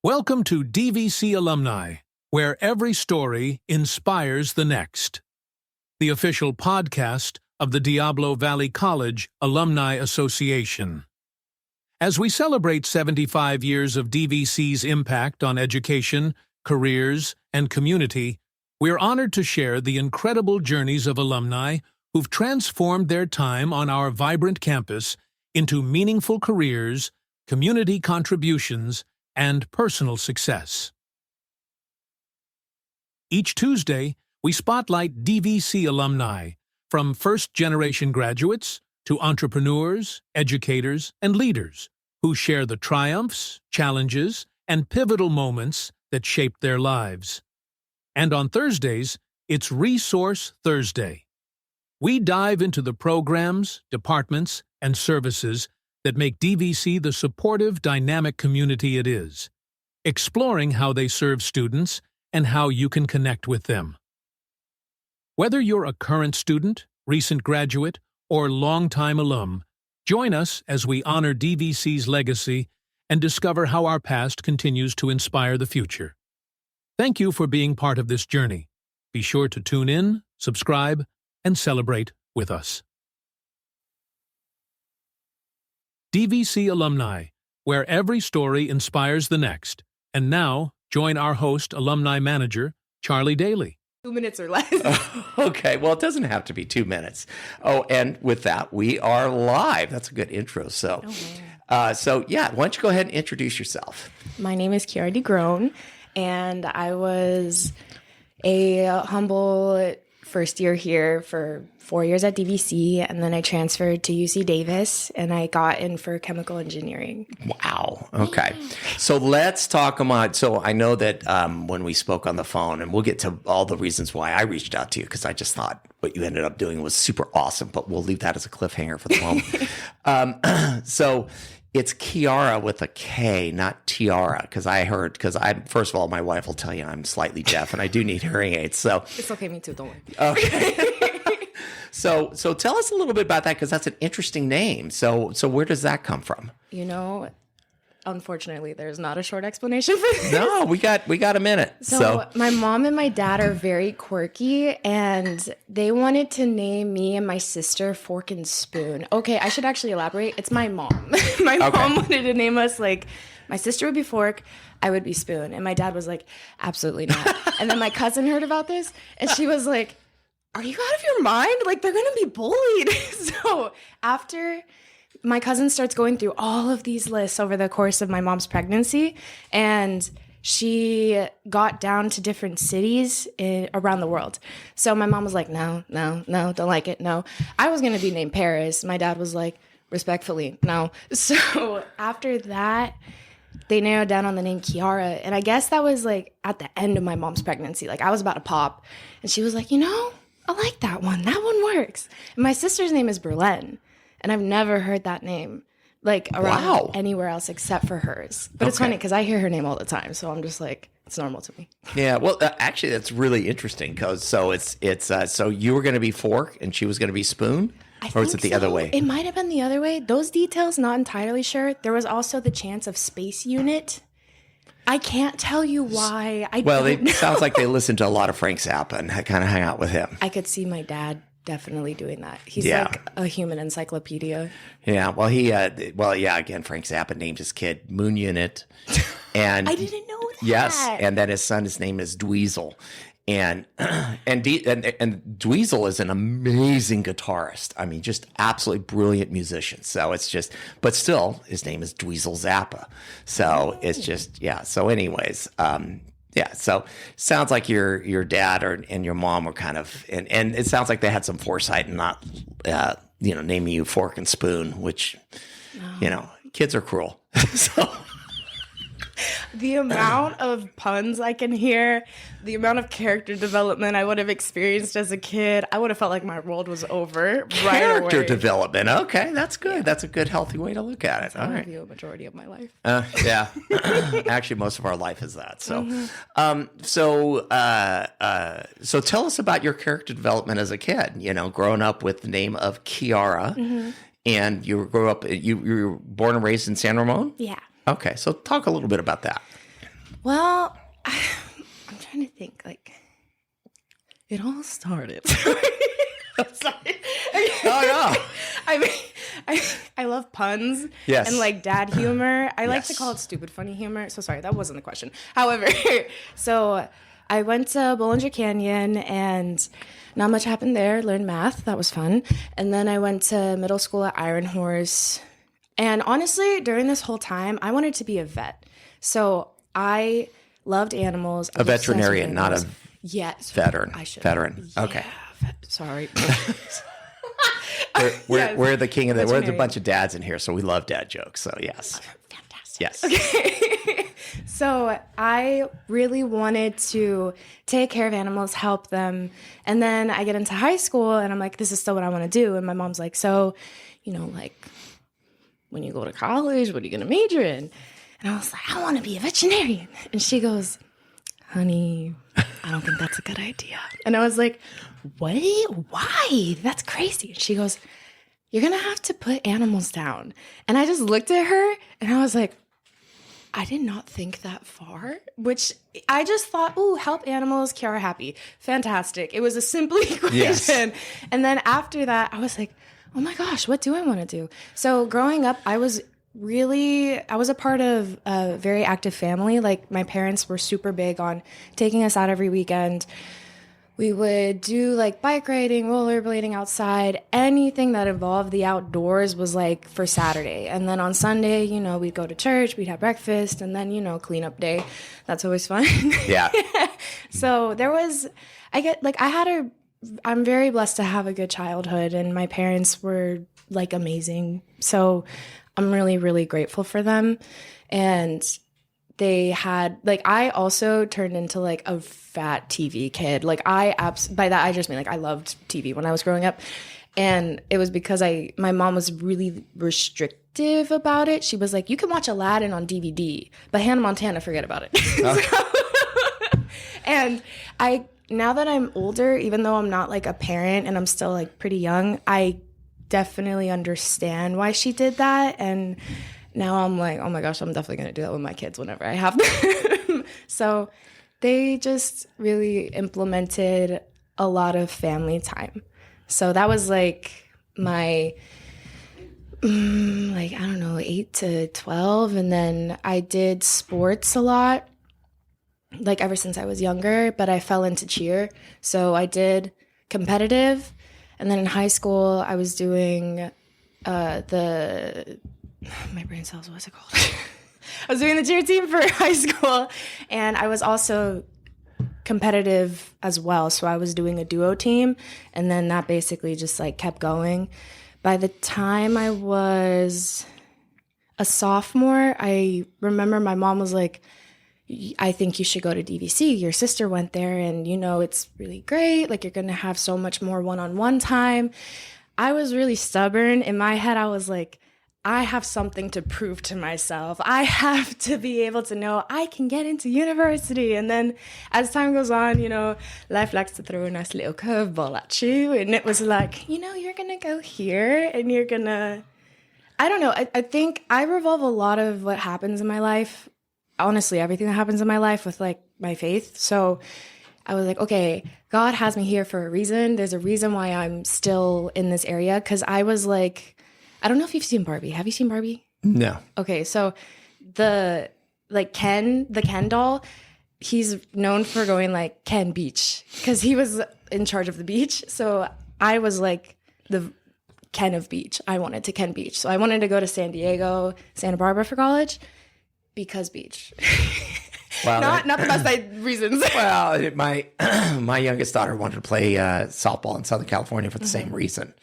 Welcome to DVC Alumni, where every story inspires the next. The official podcast of the Diablo Valley College Alumni Association. As we celebrate 75 years of DVC's impact on education, careers, and community, we're honored to share the incredible journeys of alumni who've transformed their time on our vibrant campus into meaningful careers, community contributions, and personal success. Each Tuesday, we spotlight DVC alumni, from first-generation graduates to entrepreneurs, educators, and leaders who share the triumphs, challenges, and pivotal moments that shaped their lives. And on Thursdays, it's Resource Thursday. We dive into the programs, departments, and services that make DVC the supportive, dynamic community it is, exploring how they serve students and how you can connect with them. Whether you're a current student, recent graduate, or longtime alum, join us as we honor DVC's legacy and discover how our past continues to inspire the future. Thank you for being part of this journey. Be sure to tune in, subscribe, and celebrate with us. DVC Alumni, where every story inspires the next. And now, join our host, alumni manager, Charlie Daly. 2 minutes or less. Okay, well, it doesn't have to be 2 minutes. Oh, and with that, we are live. That's a good intro. So, why don't you go ahead and introduce yourself? My name is Kiara Groen, and I was a humble first year here for 4 years at DVC, and then I transferred to UC Davis, and I got in for chemical engineering. Wow. Okay. So let's talk about, so I know that when we spoke on the phone, and we'll get to all the reasons why I reached out to you, because I just thought what you ended up doing was super awesome, but we'll leave that as a cliffhanger for the moment. So it's Kiara with a K, not Tiara, because first of all, my wife will tell you I'm slightly deaf and I do need hearing aids. So it's okay, me too, don't worry. Okay. So tell us a little bit about that, because that's an interesting name. So where does that come from? You know, unfortunately, there's not a short explanation for this. No, we got a minute. So my mom and my dad are very quirky, and they wanted to name me and my sister Fork and Spoon. Okay, I should actually elaborate. It's my mom. Mom wanted to name us, like, my sister would be Fork, I would be Spoon. And my dad was like, absolutely not. And then my cousin heard about this, and she was like, are you out of your mind? Like, they're going to be bullied. So after my cousin starts going through all of these lists over the course of my mom's pregnancy, and she got down to different cities around the world. So my mom was like, no, don't like it, no. I was going to be named Paris. My dad was like, respectfully, no. So after that, they narrowed down on the name Kiara. And I guess that was like at the end of my mom's pregnancy. Like, I was about to pop. And she was like, I like that one. That one works. And my sister's name is Berlin. And I've never heard that name, like, around anywhere else except for hers. But it's funny because I hear her name all the time. So I'm just like, it's normal to me. Yeah, well, actually, that's really interesting. So you were going to be Fork and she was going to be Spoon? Or was it the other way? It might have been the other way. Those details, not entirely sure. There was also the chance of Space Unit. I can't tell you why. It sounds like they listened to a lot of Frank Zappa and kind of hang out with him. I could see my dad definitely doing that. He's like a human encyclopedia. Yeah, well, again, Frank Zappa named his kid Moon Unit. And I didn't know that. Yes, and then his name is Dweezil. And Dweezil is an amazing guitarist. I mean, just absolutely brilliant musician. So it's just, but still, his name is Dweezil Zappa. So it's just, yeah. So anyways, so sounds like your dad and your mom were kind of, and it sounds like they had some foresight in not, naming you Fork and Spoon, which, kids are cruel. So. The amount of puns I can hear, the amount of character development I would have experienced as a kid, I would have felt like my world was over right away. Character development. Okay, that's good. Yeah. That's a good, healthy way to look at it. All right. The majority of my life. Yeah. Actually, most of our life is that. So, so tell us about your character development as a kid. Growing up with the name of Kiara, and you were born and raised in San Ramon? Yeah. Okay, so talk a little bit about that. Well, I'm trying to think. Like, it all started. I'm sorry. Oh, no. I mean, I love puns. Yes. And like dad humor. I like to Yes. call it stupid funny humor. So sorry, that wasn't the question. However, so I went to Bollinger Canyon and not much happened there. Learned math. That was fun. And then I went to middle school at Iron Horse. And honestly, during this whole time, I wanted to be a vet. So I loved animals. A veterinarian, not a yes veteran. I should. Veteran. Okay. Sorry. We're the king of the. We're the Veterinarian. bunch of dads in here, so we love dad jokes. So yes. Fantastic. Yes. Okay. So I really wanted to take care of animals, help them. And then I get into high school and I'm like, this is still what I want to do. And my mom's like, so, like when you go to college, what are you going to major in? And I was like, I want to be a veterinarian. And she goes, honey, I don't think that's a good idea. And I was like, what? Why? That's crazy. And she goes, you're going to have to put animals down. And I just looked at her and I was like, I did not think that far, which I just thought, ooh, help animals, Kiara happy. Fantastic. It was a simple equation. Yes. And then after that, I was like, oh my gosh, what do I want to do? So growing up, I was a part of a very active family. Like my parents were super big on taking us out every weekend. We would do like bike riding, rollerblading outside, anything that involved the outdoors was like for Saturday. And then on Sunday, we'd go to church, we'd have breakfast, and then, cleanup day. That's always fun. Yeah. So I'm very blessed to have a good childhood, and my parents were like amazing. So I'm really, really grateful for them. And they had I also turned into like a fat TV kid. By that I just mean I loved TV when I was growing up, and it was because my mom was really restrictive about it. She was like, you can watch Aladdin on DVD, but Hannah Montana, forget about it. And now that I'm older, even though I'm not like a parent and I'm still like pretty young, I definitely understand why she did that. And now I'm like, oh my gosh, I'm definitely going to do that with my kids whenever I have them. So they just really implemented a lot of family time. So that was like my, I don't know, 8 to 12. And then I did sports a lot, like ever since I was younger, but I fell into cheer. So I did competitive. And then in high school, I was doing my brain cells, what's it called? I was doing the cheer team for high school, and I was also competitive as well. So I was doing a duo team, and then that basically just like kept going. By the time I was a sophomore, I remember my mom was like, I think you should go to DVC. Your sister went there and, it's really great. Like, you're going to have so much more one-on-one time. I was really stubborn. In my head, I was like, I have something to prove to myself. I have to be able to know I can get into university. And then as time goes on, life likes to throw a nice little curveball at you. And it was like, you're going to go here and you're going to, I don't know. I think I revolve a lot of what happens in my life, honestly, everything that happens in my life with like my faith. So I was like, okay, God has me here for a reason. There's a reason why I'm still in this area. Cause I was like, I don't know if you've seen Barbie. Have you seen Barbie? No. Okay. So the Ken doll, he's known for going like Ken Beach cause he was in charge of the beach. So I was like the Ken of beach. I wanted to Ken Beach. So I wanted to go to San Diego, Santa Barbara for college. Because beach. Well, not the best reasons. Well, my youngest daughter wanted to play softball in Southern California for the same reason.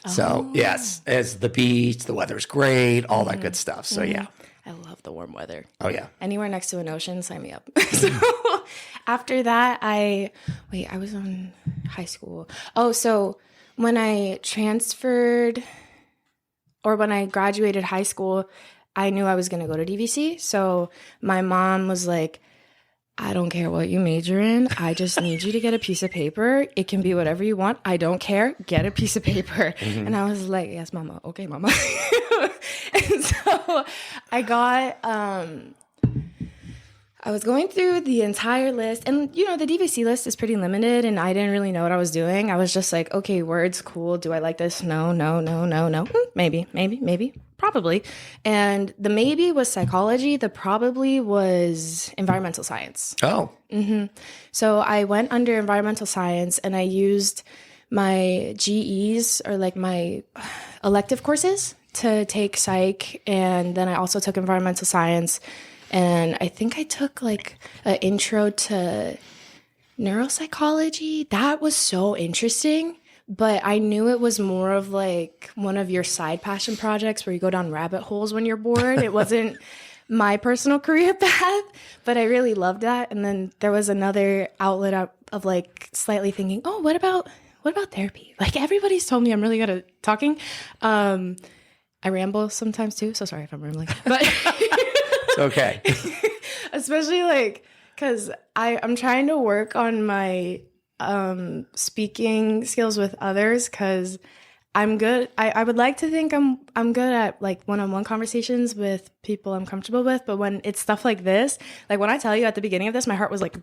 So yes, it's the beach, the weather's great, all that good stuff. So yeah. I love the warm weather. Oh yeah. Anywhere next to an ocean, sign me up. So after that, I was on high school. Oh, so when I transferred or when I graduated high school, I knew I was going to go to DVC. So my mom was like, I don't care what you major in. I just need you to get a piece of paper. It can be whatever you want. I don't care. Get a piece of paper. Mm-hmm. And I was like, yes, mama. Okay, mama. And so I got, I was going through the entire list, and the DVC list is pretty limited, and I didn't really know what I was doing. I was just like, okay, words, cool. Do I like this? No. Maybe, probably. And the maybe was psychology. The probably was environmental science. Oh. So I went under environmental science, and I used my GEs, or like my elective courses, to take psych, and then I also took environmental science. And I think I took like an intro to neuropsychology. That was so interesting, but I knew it was more of like one of your side passion projects where you go down rabbit holes when you're bored. It wasn't my personal career path, but I really loved that. And then there was another outlet of like slightly thinking, oh, what about therapy? Like everybody's told me I'm really good at talking. I ramble sometimes too, so sorry if I'm rambling, but It's okay. Especially like, because I'm trying to work on my speaking skills with others, because I'm good. I would like to think I'm good at like one-on-one conversations with people I'm comfortable with, but when it's stuff like this, like when I tell you at the beginning of this, my heart was like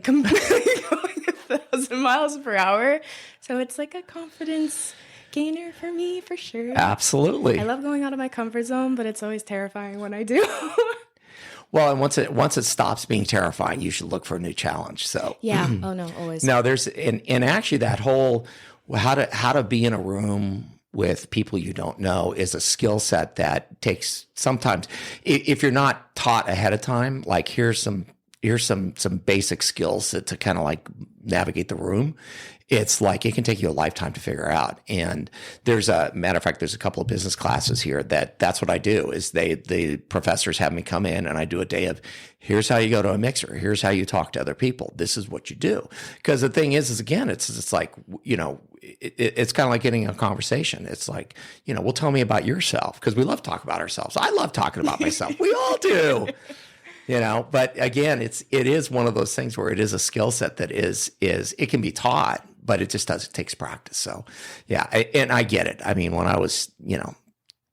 completely going 1,000 miles per hour. So it's like a confidence gainer for me, for sure. Absolutely. I love going out of my comfort zone, but it's always terrifying when I do. Well, and once it stops being terrifying, you should look for a new challenge. So yeah. Oh no, always. No, there's and actually that whole how to be in a room with people you don't know is a skill set that takes sometimes, if you're not taught ahead of time, like here's some basic skills to kind of like navigate the room. It's like it can take you a lifetime to figure out. And there's a matter of fact, there's a couple of business classes here that's what I do is the professors have me come in and I do a day of here's how you go to a mixer. Here's how you talk to other people. This is what you do. Because the thing is again, it's like, it's kind of like getting a conversation. It's like, well, tell me about yourself, because we love to talk about ourselves. I love talking about myself. We all do. But again, it is one of those things where it is a skill set that is it can be taught, but it takes practice. So yeah. And I get it. I mean, when I was,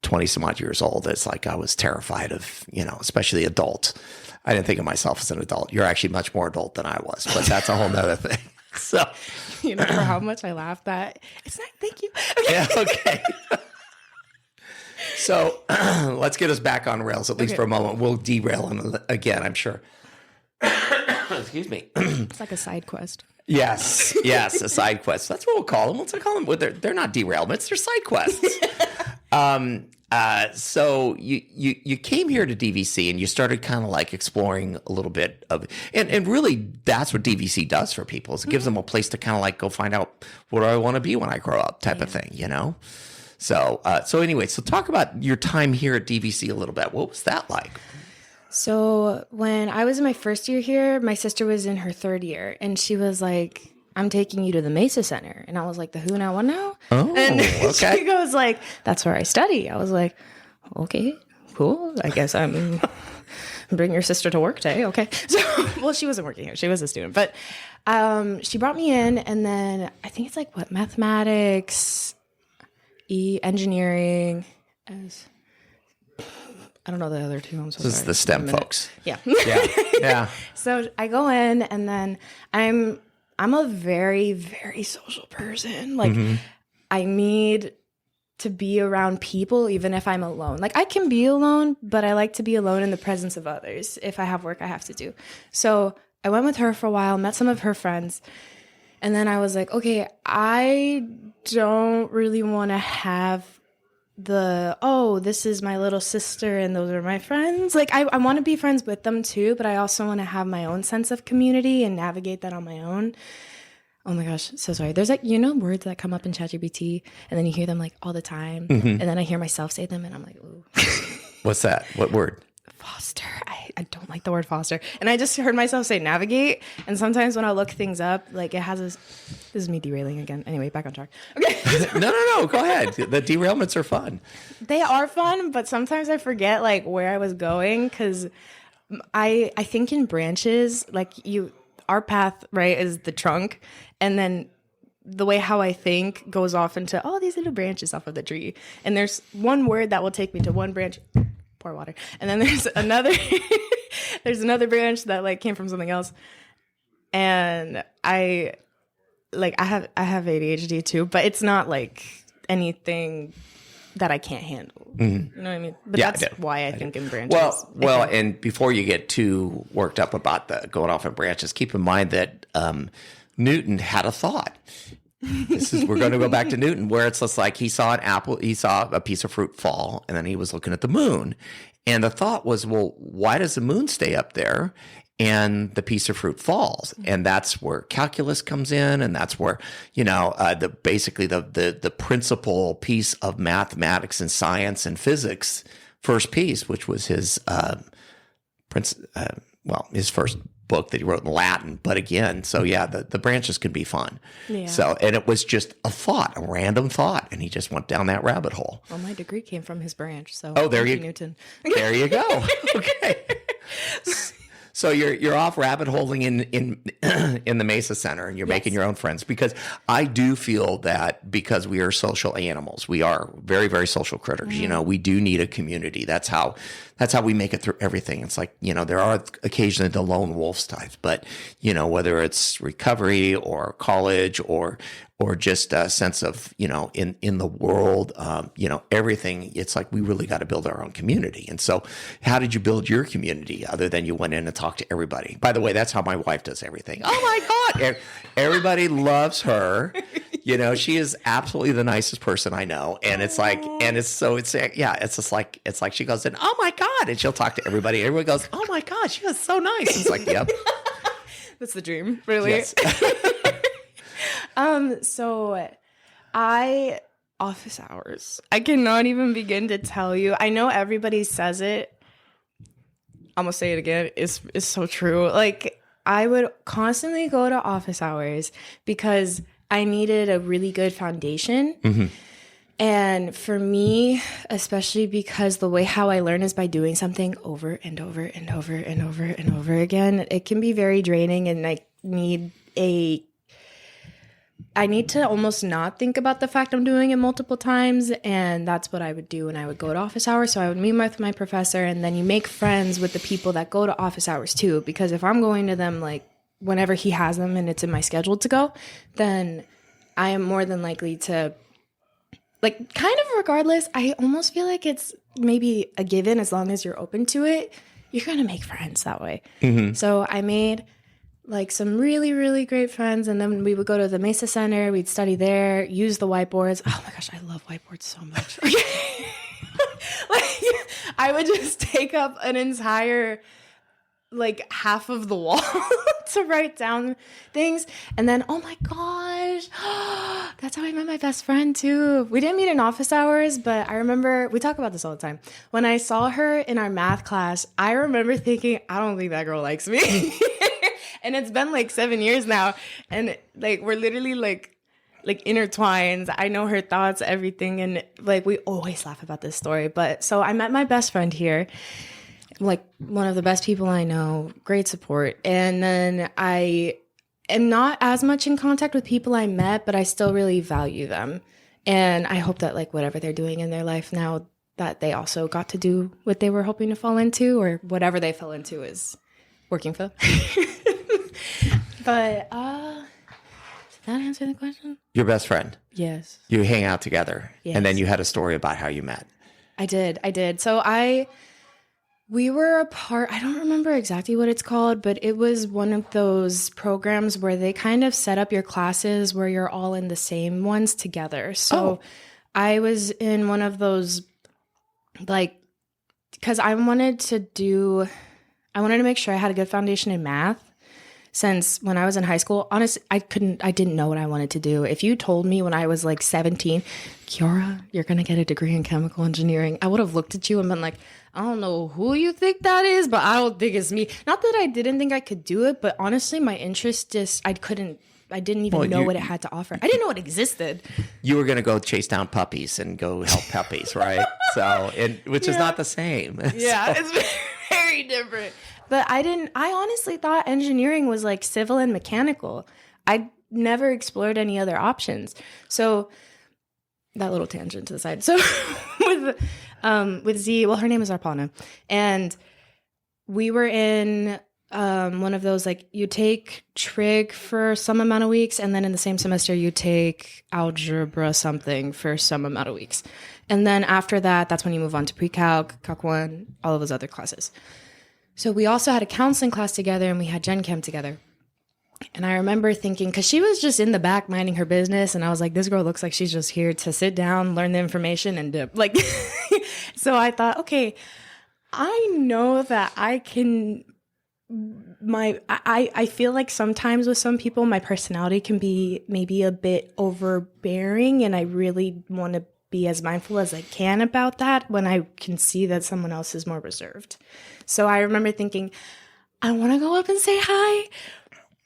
20 some odd years old, it's like, I was terrified of, especially adults. I didn't think of myself as an adult. You're actually much more adult than I was, but that's a whole nother thing. So, for how much I laughed at, it's not, thank you. Yeah. Okay. So let's get us back on rails, at least for a moment. We'll derail him again, I'm sure. Excuse me. It's like a side quest. Yes, a side quest. That's what we'll call them. What's I call them? They're not derailments. They're side quests. So you came here to DVC and you started kind of like exploring a little bit of, and really that's what DVC does for people, is it gives them a place to kind of like go find out what do I want to be when I grow up type of thing, So anyway, so talk about your time here at DVC a little bit. What was that like? So when I was in my first year here, my sister was in her third year, and she was like, I'm taking you to the Mesa Center. And I was like, the who now, what now? Oh, and okay. She goes like, that's where I study. I was like, okay, cool. I guess I'm bring your sister to work day. Okay. So, well, she wasn't working here. She was a student, but she brought me in, and then I think it's like mathematics, engineering, I don't know the other two. I'm so this sorry. is the STEM folks. Yeah. Yeah. So I go in, and then I'm a very, very social person. Like I need to be around people, even if I'm alone. Like I can be alone, but I like to be alone in the presence of others. If I have work I have to do. So I went with her for a while, met some of her friends. And then I was like, okay, I don't really want to have this is my little sister and those are my friends. Like I want to be friends with them too, but I also want to have my own sense of community and navigate that on my own. Oh my gosh, so sorry. There's like, words that come up in ChatGPT and then you hear them like all the time. And then I hear myself say them and I'm like, ooh. What's that? What word? Foster. I don't like the word foster. And I just heard myself say navigate. And sometimes when I look things up, like it has this is me derailing again. Anyway, back on track. Okay. No. Go ahead. The derailments are fun. They are fun, but sometimes I forget like where I was going, because I think in branches, like our path, right, is the trunk. And then the way how I think goes off into all these little branches off of the tree. And there's one word that will take me to one branch. Pour water. And then there's There's another branch that like came from something else. And I have ADHD too, but it's not like anything that I can't handle. Mm-hmm. You know what I mean? But yeah, that's why I think in branches. Well, and before you get too worked up about the going off in branches, keep in mind that Newton had a thought. We're going to go back to Newton, where it's just like he saw a piece of fruit fall, and then he was looking at the moon. And the thought was, well, why does the moon stay up there and the piece of fruit falls? And that's where calculus comes in, and that's where, the principal piece of mathematics and science and physics, first piece, which was his his first book that he wrote in Latin. But again, so yeah, the branches can be fun. Yeah. So, and it was just a random thought, and he just went down that rabbit hole. Well, my degree came from his branch. So Newton. There you go. Okay. So you're off rabbit holing in the Mesa Center, and you're making your own friends, because I do feel that because we are social animals, we are very, very social critters. Mm-hmm. We do need a community. That's how we make it through everything. It's like, there are occasionally the lone wolves types, but whether it's recovery or college or just a sense of, in the world, everything, it's like we really got to build our own community. And so how did you build your community other than you went in and talked to everybody? By the way, that's how my wife does everything. Oh my God. Everybody loves her. She is absolutely the nicest person I know. And it's like, it's just like, she goes in, oh my God. And she'll talk to everybody. Everyone goes, oh my God, she is so nice. It's like, yep. That's the dream, really. Yes. So office hours, I cannot even begin to tell you. I know everybody says it. I'm gonna say it again. It's so true. Like, I would constantly go to office hours because I needed a really good foundation. Mm-hmm. And for me, especially because the way how I learn is by doing something over and over and over and over and over again, it can be very draining, and I need to almost not think about the fact I'm doing it multiple times. And that's what I would do when I would go to office hours. So I would meet with my professor, and then you make friends with the people that go to office hours too. Because if I'm going to them like whenever he has them and it's in my schedule to go, then I am more than likely to, like, kind of regardless, I almost feel like it's maybe a given as long as you're open to it, you're going to make friends that way. Mm-hmm. So I made like some really, really great friends. And then we would go to the Mesa Center. We'd study there, use the whiteboards. Oh my gosh, I love whiteboards so much. Like, I would just take up an entire, like, half of the wall to write down things. And then, oh my gosh, that's how I met my best friend too. We didn't meet in office hours, but I remember, we talk about this all the time. When I saw her in our math class, I remember thinking, I don't think that girl likes me. And it's been like 7 years now. And like, we're literally like intertwined. I know her thoughts, everything. And like, we always laugh about this story. But so I met my best friend here, like one of the best people I know, great support. And then I am not as much in contact with people I met, but I still really value them. And I hope that like whatever they're doing in their life now, that they also got to do what they were hoping to fall into, or whatever they fell into is working for them. But did that answer the question? Your best friend. Yes. You hang out together. Yes. And then you had a story about how you met. I did. So we were a part, I don't remember exactly what it's called, but it was one of those programs where they kind of set up your classes where you're all in the same ones together. So I was in one of those, like, because I wanted to make sure I had a good foundation in math. Since when I was in high school, honestly, I didn't know what I wanted to do. If you told me when I was like 17, Kiara, you're going to get a degree in chemical engineering, I would have looked at you and been like, I don't know who you think that is, but I don't think it's me. Not that I didn't think I could do it, but honestly, my interest I didn't even know what it had to offer. I didn't know it existed. You were going to go chase down puppies and go help puppies, right? Which is not the same. Yeah, it's very different. But I honestly thought engineering was like civil and mechanical. I never explored any other options. So that little tangent to the side. So with Z, well, her name is Arpana. And we were in one of those, like, you take trig for some amount of weeks, and then in the same semester you take algebra something for some amount of weeks. And then after that, that's when you move on to pre-calc, calc 1, all of those other classes. So we also had a counseling class together, and we had Gen Chem together. And I remember thinking, because she was just in the back minding her business, and I was like, this girl looks like she's just here to sit down, learn the information, and dip. Like, so I thought, okay, I know that I can... I feel like sometimes with some people, my personality can be maybe a bit overbearing, and I really want to be as mindful as I can about that when I can see that someone else is more reserved. So I remember thinking, I want to go up and say hi,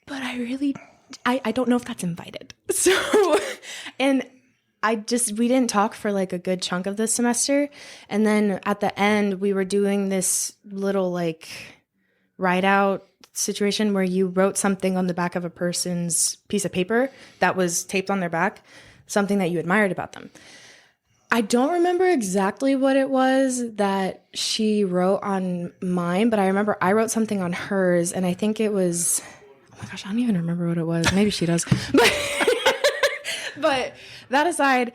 but I don't know if that's invited. So, and we didn't talk for like a good chunk of the semester. And then at the end, we were doing this little like write out situation where you wrote something on the back of a person's piece of paper that was taped on their back, something that you admired about them. I don't remember exactly what it was that she wrote on mine, but I remember I wrote something on hers, and I think it was, oh my gosh, I don't even remember what it was. Maybe she does. But that aside,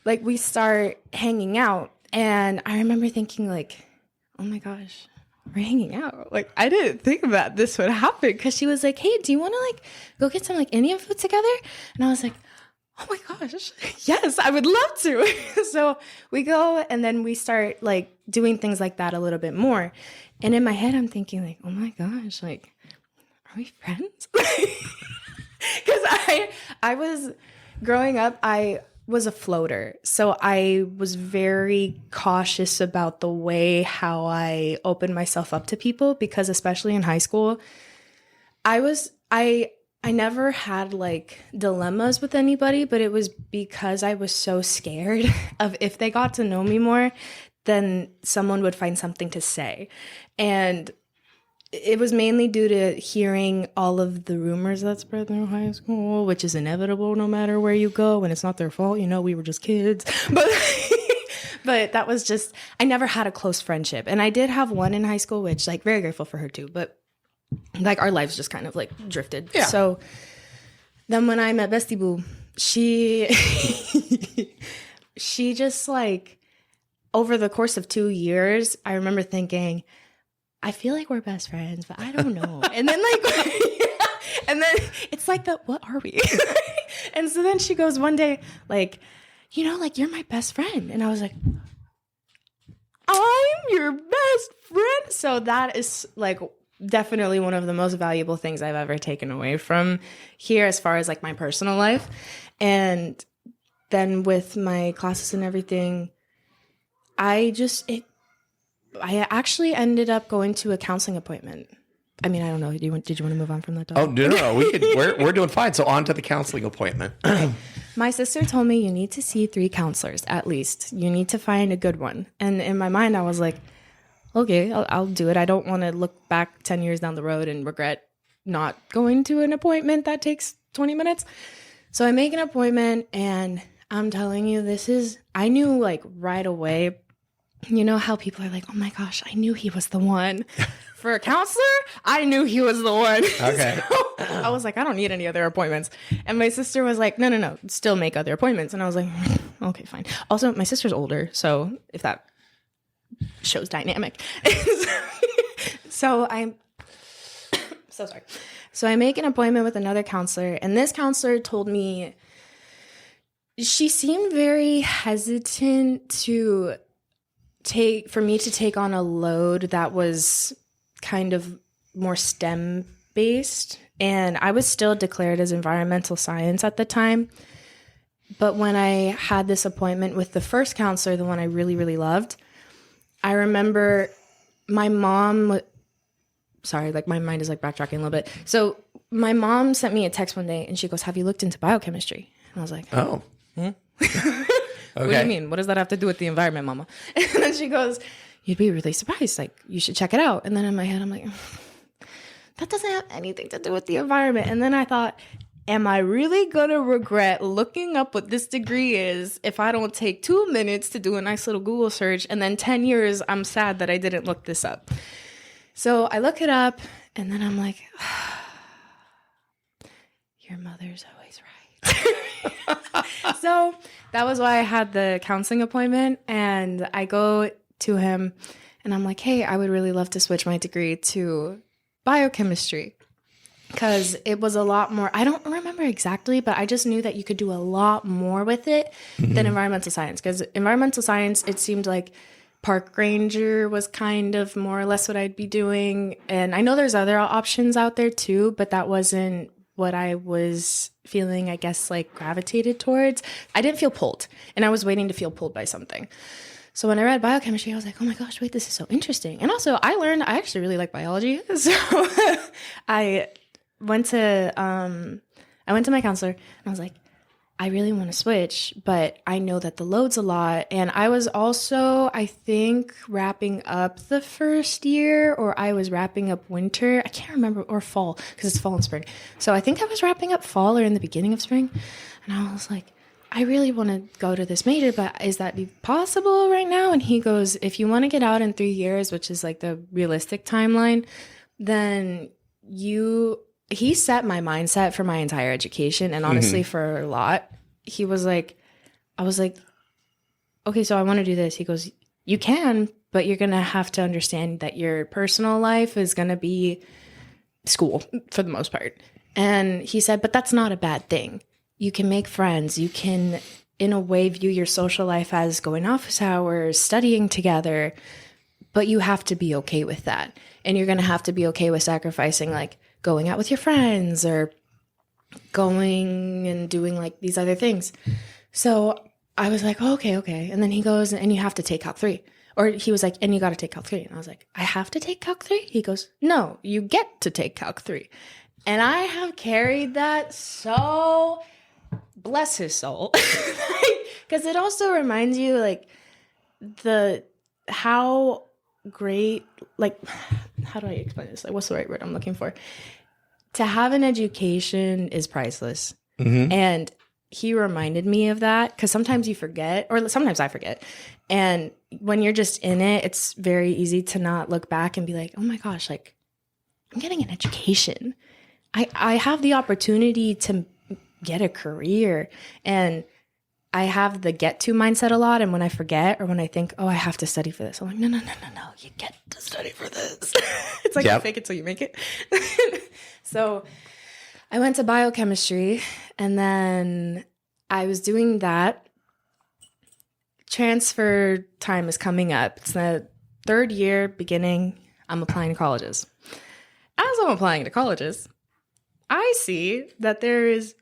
like, we start hanging out, and I remember thinking, like, oh my gosh, we're hanging out. Like, I didn't think that this would happen, because she was like, hey, do you want to, like, go get some, like, Indian food together? And I was like, oh my gosh, yes, I would love to. So we go, and then we start like doing things like that a little bit more. And in my head, I'm thinking like, oh my gosh, like, are we friends? Because I was growing up, I was a floater. So I was very cautious about the way how I opened myself up to people, because especially in high school, I never had like dilemmas with anybody, but it was because I was so scared of, if they got to know me more, then someone would find something to say. And it was mainly due to hearing all of the rumors that spread through high school, which is inevitable no matter where you go, and it's not their fault. You know, we were just kids. But that was just, I never had a close friendship. And I did have one in high school, which, like, very grateful for her too, but like, our lives just kind of like drifted. Yeah. So then when I met Bestie Boo, she just, like, over the course of 2 years, I remember thinking, I feel like we're best friends, but I don't know. And then like, and then it's like, what are we? And so then she goes one day, like, you know, like, you're my best friend. And I was like, I'm your best friend. So that is like definitely one of the most valuable things I've ever taken away from here, as far as like my personal life. And then with my classes and everything, I actually ended up going to a counseling appointment. I mean, I don't know. Did you want to move on from that topic? Oh, no. We're doing fine. So on to the counseling appointment. My sister told me you need to see 3 counselors at least. You need to find a good one. And in my mind, I was like, okay, I'll do it. I don't want to look back 10 years down the road and regret not going to an appointment that takes 20 minutes. So I make an appointment, and I'm telling you, I knew like right away, you know how people are like, oh my gosh, I knew he was the one. For a counselor, I knew he was the one. Okay. So I was like, I don't need any other appointments. And my sister was like, no, still make other appointments. And I was like, okay, fine. Also, my sister's older, so if that shows dynamic. So I'm so sorry. So I make an appointment with another counselor, and this counselor told me, she seemed very hesitant for me to take on a load that was kind of more STEM based. And I was still declared as environmental science at the time. But when I had this appointment with the first counselor, the one I really, really loved, I remember my mom, sorry, like my mind is like backtracking a little bit. So my mom sent me a text one day, and she goes, have you looked into biochemistry? And I was like, oh. Okay. What do you mean? What does that have to do with the environment, Mama? And then she goes, you'd be really surprised. Like, you should check it out. And then in my head, I'm like, that doesn't have anything to do with the environment. And then I thought, am I really going to regret looking up what this degree is if I don't take 2 minutes to do a nice little Google search, and then 10 years, I'm sad that I didn't look this up? So I look it up and then I'm like, your mother's always right. So that was why I had the counseling appointment, and I go to him and I'm like, hey, I would really love to switch my degree to biochemistry because it was a lot more. I don't remember exactly, but I just knew that you could do a lot more with it than environmental science, because environmental science, it seemed like park ranger was kind of more or less what I'd be doing. And I know there's other options out there too, but that wasn't what I was feeling, I guess, like gravitated towards. I didn't feel pulled, and I was waiting to feel pulled by something. So when I read biochemistry, I was like, oh my gosh, wait, this is so interesting. And also I learned I actually really like biology. So I went to my counselor and I was like, I really want to switch, but I know that the load's a lot. And I was also, I think, wrapping up the first year, or I was wrapping up winter. I can't remember, or fall, because it's fall and spring. So I think I was wrapping up fall or in the beginning of spring. And I was like, I really want to go to this major, but is that possible right now? And he goes, if you want to get out in 3 years, which is like the realistic timeline, then he set my mindset for my entire education, and honestly for a lot. He was like, I was like, okay, so I want to do this. He goes, you can, but you're going to have to understand that your personal life is going to be school for the most part. And he said, but that's not a bad thing. You can make friends. You can, in a way, view your social life as going office hours, studying together, but you have to be okay with that. And you're going to have to be okay with sacrificing, like, going out with your friends or going and doing like these other things. So I was like, oh, okay. And then he goes, and you have to take Calc 3. Or he was like, and you got to take Calc 3. And I was like, I have to take Calc 3? He goes, no, you get to take Calc 3. And I have carried that so, bless his soul. Because it also reminds you like how great, like, how do I explain this? Like, what's the right word I'm looking for? To have an education is priceless. And he reminded me of that, because sometimes you forget, or sometimes I forget. And when you're just in it, it's very easy to not look back and be like, oh my gosh, like, I'm getting an education. I have the opportunity to get a career, and I have the get to mindset a lot. And when I forget, or when I think, oh, I have to study for this, I'm like, no, you get to study for this. It's like, you fake it till you make it. So I went to biochemistry, and then I was doing that. Transfer time is coming up. It's the third year beginning. I'm applying to colleges. As I'm applying to colleges, I see that there is,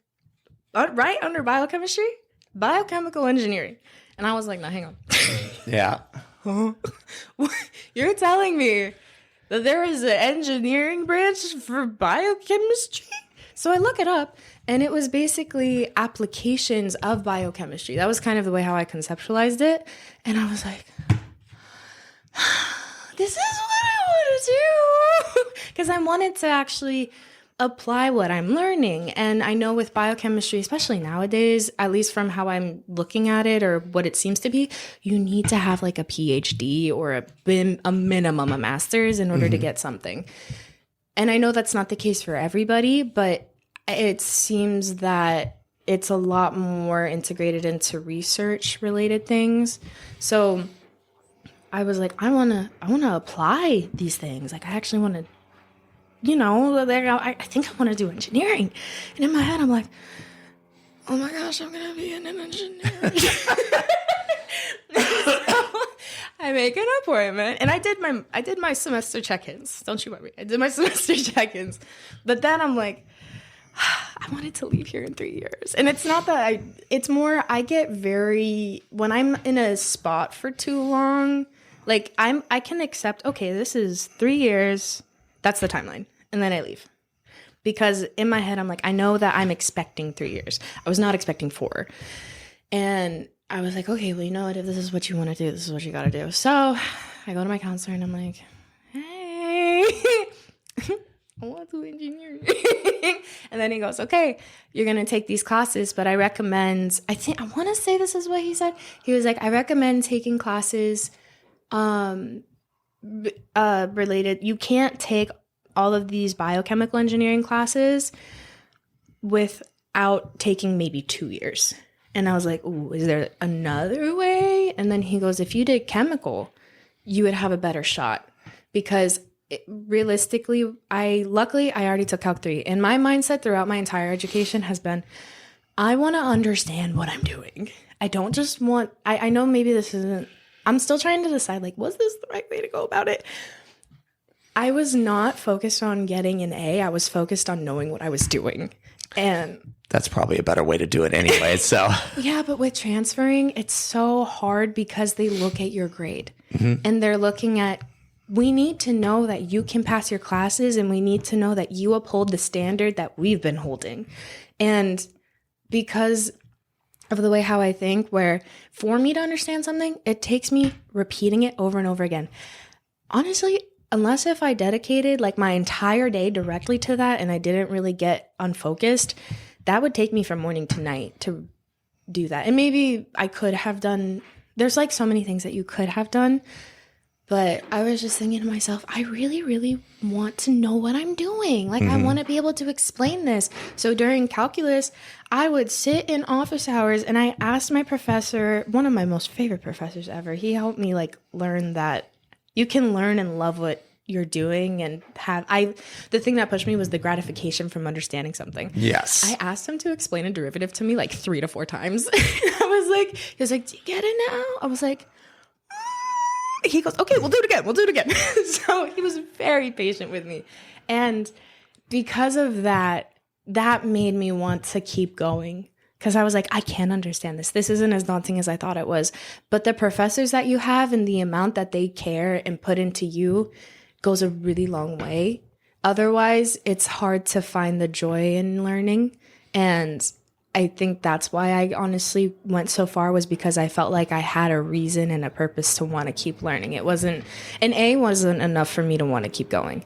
right under biochemistry, biochemical engineering. And I was like, no, hang on. Yeah. You're telling me that there is an engineering branch for biochemistry? So I look it up, and it was basically applications of biochemistry. That was kind of the way how I conceptualized it. And I was like, this is what I want to do. Because I wanted to actually apply what I'm learning. And I know with biochemistry, especially nowadays, at least from how I'm looking at it or what it seems to be, you need to have like a PhD or a minimum a master's in order to get something. And I know that's not the case for everybody, but it seems that it's a lot more integrated into research related things. So I was like, I want to apply these things. Like, I actually want to, I think I want to do engineering. And in my head, I'm like, oh my gosh, I'm going to be an engineer. So I make an appointment, and I did my semester check-ins. Don't you worry. I did my semester check-ins. But then I'm like, I wanted to leave here in 3 years. And it's not that it's more, I get when I'm in a spot for too long, like I can accept, okay, this is 3 years. That's the timeline. And then I leave. Because in my head, I'm like, I know that I'm expecting 3 years. I was not expecting 4. And I was like, okay, well, you know what? If this is what you want to do, this is what you got to do. So I go to my counselor, and I'm like, hey, I want to do engineering. And then he goes, okay, you're going to take these classes, but I want to say this is what he said. He was like, I recommend taking classes related. You can't take all of these biochemical engineering classes without taking maybe 2 years. And I was like, ooh, is there another way? And then he goes, if you did chemical, you would have a better shot. Because realistically, luckily I already took Calc 3. And my mindset throughout my entire education has been, I want to understand what I'm doing. I don't just want, I know maybe this isn't, I'm still trying to decide, like, was this the right way to go about it? I was not focused on getting an A. I was focused on knowing what I was doing. And that's probably a better way to do it anyway. So yeah, but with transferring, it's so hard because they look at your grade and they're looking at, we need to know that you can pass your classes and we need to know that you uphold the standard that we've been holding. And because of the way how I think, where for me to understand something, it takes me repeating it over and over again. Honestly, unless if I dedicated like my entire day directly to that and I didn't really get unfocused, that would take me from morning to night to do that. And maybe I could have done, there's like so many things that you could have done, but I was just thinking to myself, I really, really want to know what I'm doing. Like I want to be able to explain this. So during calculus, I would sit in office hours and I asked my professor, one of my most favorite professors ever, he helped me like learn that you can learn and love what you're doing and the thing that pushed me was the gratification from understanding something. yes. I asked him to explain a derivative to me like 3 to 4 times. He was like, do you get it now? I was like, he goes, okay, we'll do it again. So he was very patient with me. And because of that, that made me want to keep going. Because I was like, I can't understand this. This isn't as daunting as I thought it was. But the professors that you have and the amount that they care and put into you goes a really long way. Otherwise, it's hard to find the joy in learning. And I think that's why I honestly went so far, was because I felt like I had a reason and a purpose to want to keep learning. It wasn't, an A wasn't enough for me to want to keep going.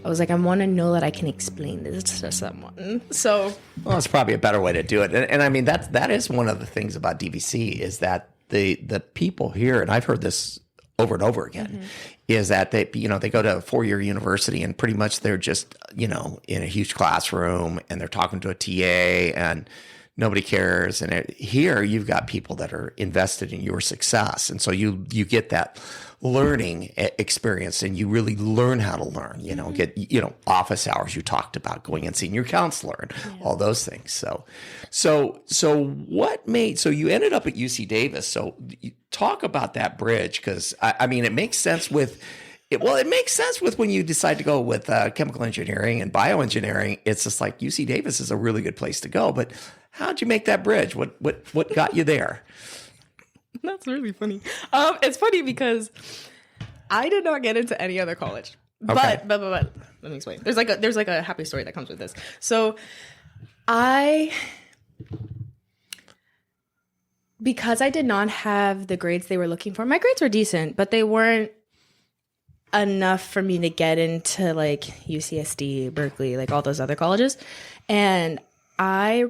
I was like, I want to know that I can explain this to someone. So, well, it's probably a better way to do it. And I mean, that is one of the things about DVC is that the people here, and I've heard this over and over again, is that they go to a 4-year university and pretty much they're just, in a huge classroom and they're talking to a TA and nobody cares. And here you've got people that are invested in your success. And so you get that learning experience and you really learn how to learn, get, office hours you talked about, going and seeing your counselor and all those things. So you ended up at UC Davis. So talk about that bridge. Cause I mean, it makes sense with when you decide to go with chemical engineering and bioengineering. It's just like UC Davis is a really good place to go, but how'd you make that bridge? What got you there? That's really funny. It's funny because I did not get into any other college. Okay. But let me explain. There's like a happy story that comes with this. So because I did not have the grades they were looking for, my grades were decent, but they weren't enough for me to get into like UCSD, Berkeley, like all those other colleges. And I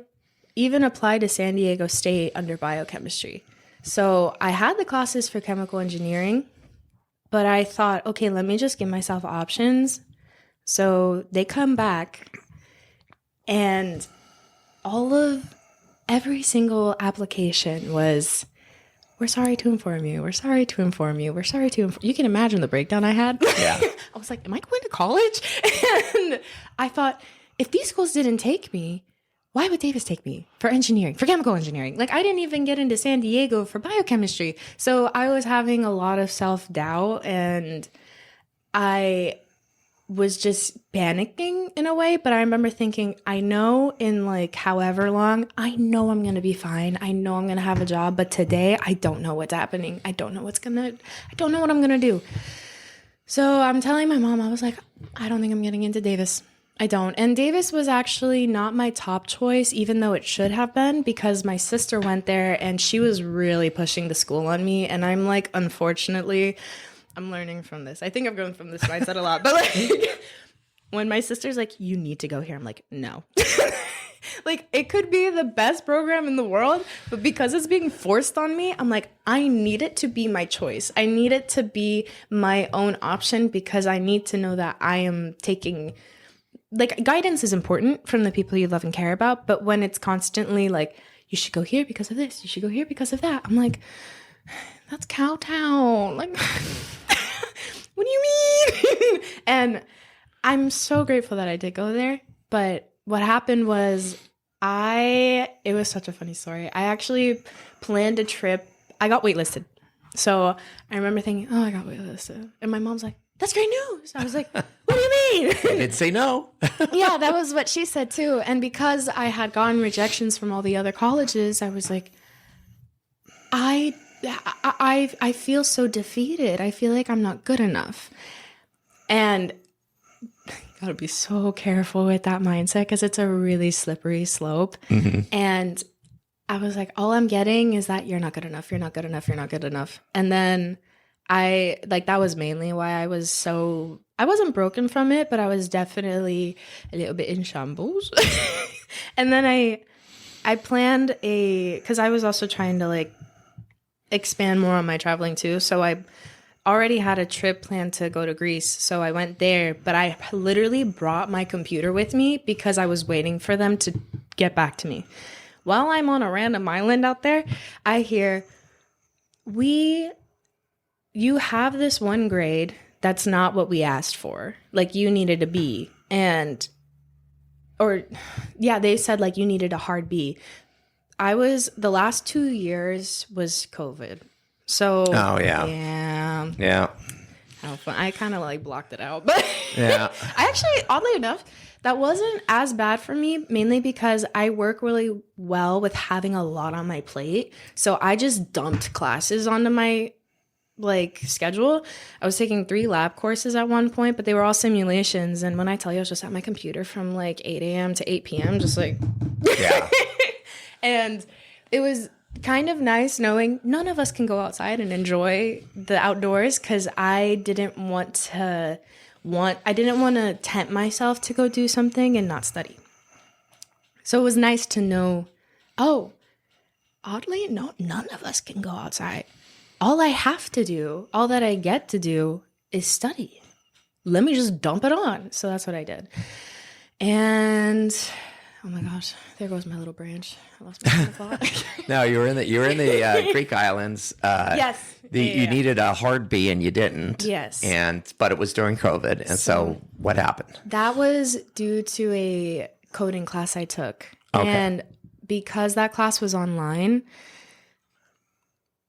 even applied to San Diego State under biochemistry. So I had the classes for chemical engineering, but I thought, okay, let me just give myself options. So they come back and every single application was, we're sorry to inform you. We're sorry to inform you. We're sorry to inform you. You can imagine the breakdown I had. Yeah. I was like, am I going to college? And I thought, if these schools didn't take me, why would Davis take me for engineering, for chemical engineering? Like I didn't even get into San Diego for biochemistry. So I was having a lot of self-doubt and I was just panicking in a way. But I remember thinking, I know in like however long, I know I'm going to be fine. I know I'm going to have a job. But today I don't know what's happening. I don't know what I'm going to do. So I'm telling my mom, I was like, I don't think I'm getting into Davis. I don't. And Davis was actually not my top choice, even though it should have been, because my sister went there and she was really pushing the school on me. And I'm like, unfortunately, I'm learning from this. I think I've grown from this mindset a lot. But like when my sister's like, you need to go here, I'm like, no. Like, it could be the best program in the world, but because it's being forced on me, I'm like, I need it to be my choice. I need it to be my own option because I need to know that I am taking, like, guidance is important from the people you love and care about. But when it's constantly like, you should go here because of this, you should go here because of that, I'm like, that's Cowtown. Like, what do you mean? And I'm so grateful that I did go there. But what happened was it was such a funny story. I actually planned a trip. I got waitlisted. So I remember thinking, oh, I got waitlisted. And my mom's like, that's great news. I was like, what do you mean? I did say no. Yeah, that was what she said too. And because I had gotten rejections from all the other colleges, I was like, I feel so defeated. I feel like I'm not good enough. And gotta be so careful with that mindset because it's a really slippery slope. Mm-hmm. And I was like, all I'm getting is that you're not good enough. You're not good enough. You're not good enough. And then that was mainly why I wasn't broken from it, but I was definitely a little bit in shambles. And then I planned because I was also trying to like expand more on my traveling too. So I already had a trip planned to go to Greece. So I went there, but I literally brought my computer with me because I was waiting for them to get back to me. While I'm on a random island out there, I hear, you have this one grade that's not what we asked for. Like, you needed a B. They said like you needed a hard B. The last 2 years was COVID. So, oh, yeah. Yeah. How fun. I kind of like blocked it out. But yeah. I actually, oddly enough, that wasn't as bad for me, mainly because I work really well with having a lot on my plate. So I just dumped classes onto my schedule. I was taking 3 lab courses at one point, but they were all simulations. And when I tell you I was just at my computer from like 8 a.m. to 8 p.m., just like, yeah. And it was kind of nice knowing none of us can go outside and enjoy the outdoors because I didn't want to tempt myself to go do something and not study. So it was nice to know, oh, oddly, no, none of us can go outside. All I have to do, all that I get to do is study. Let me just dump it on. So that's what I did. And oh my gosh, there goes my little branch. I lost my train of thought. No, you were in the Greek islands. Yes. You needed a hard B and you didn't. Yes. But it was during COVID. And so what happened? That was due to a coding class I took. Okay. And because that class was online,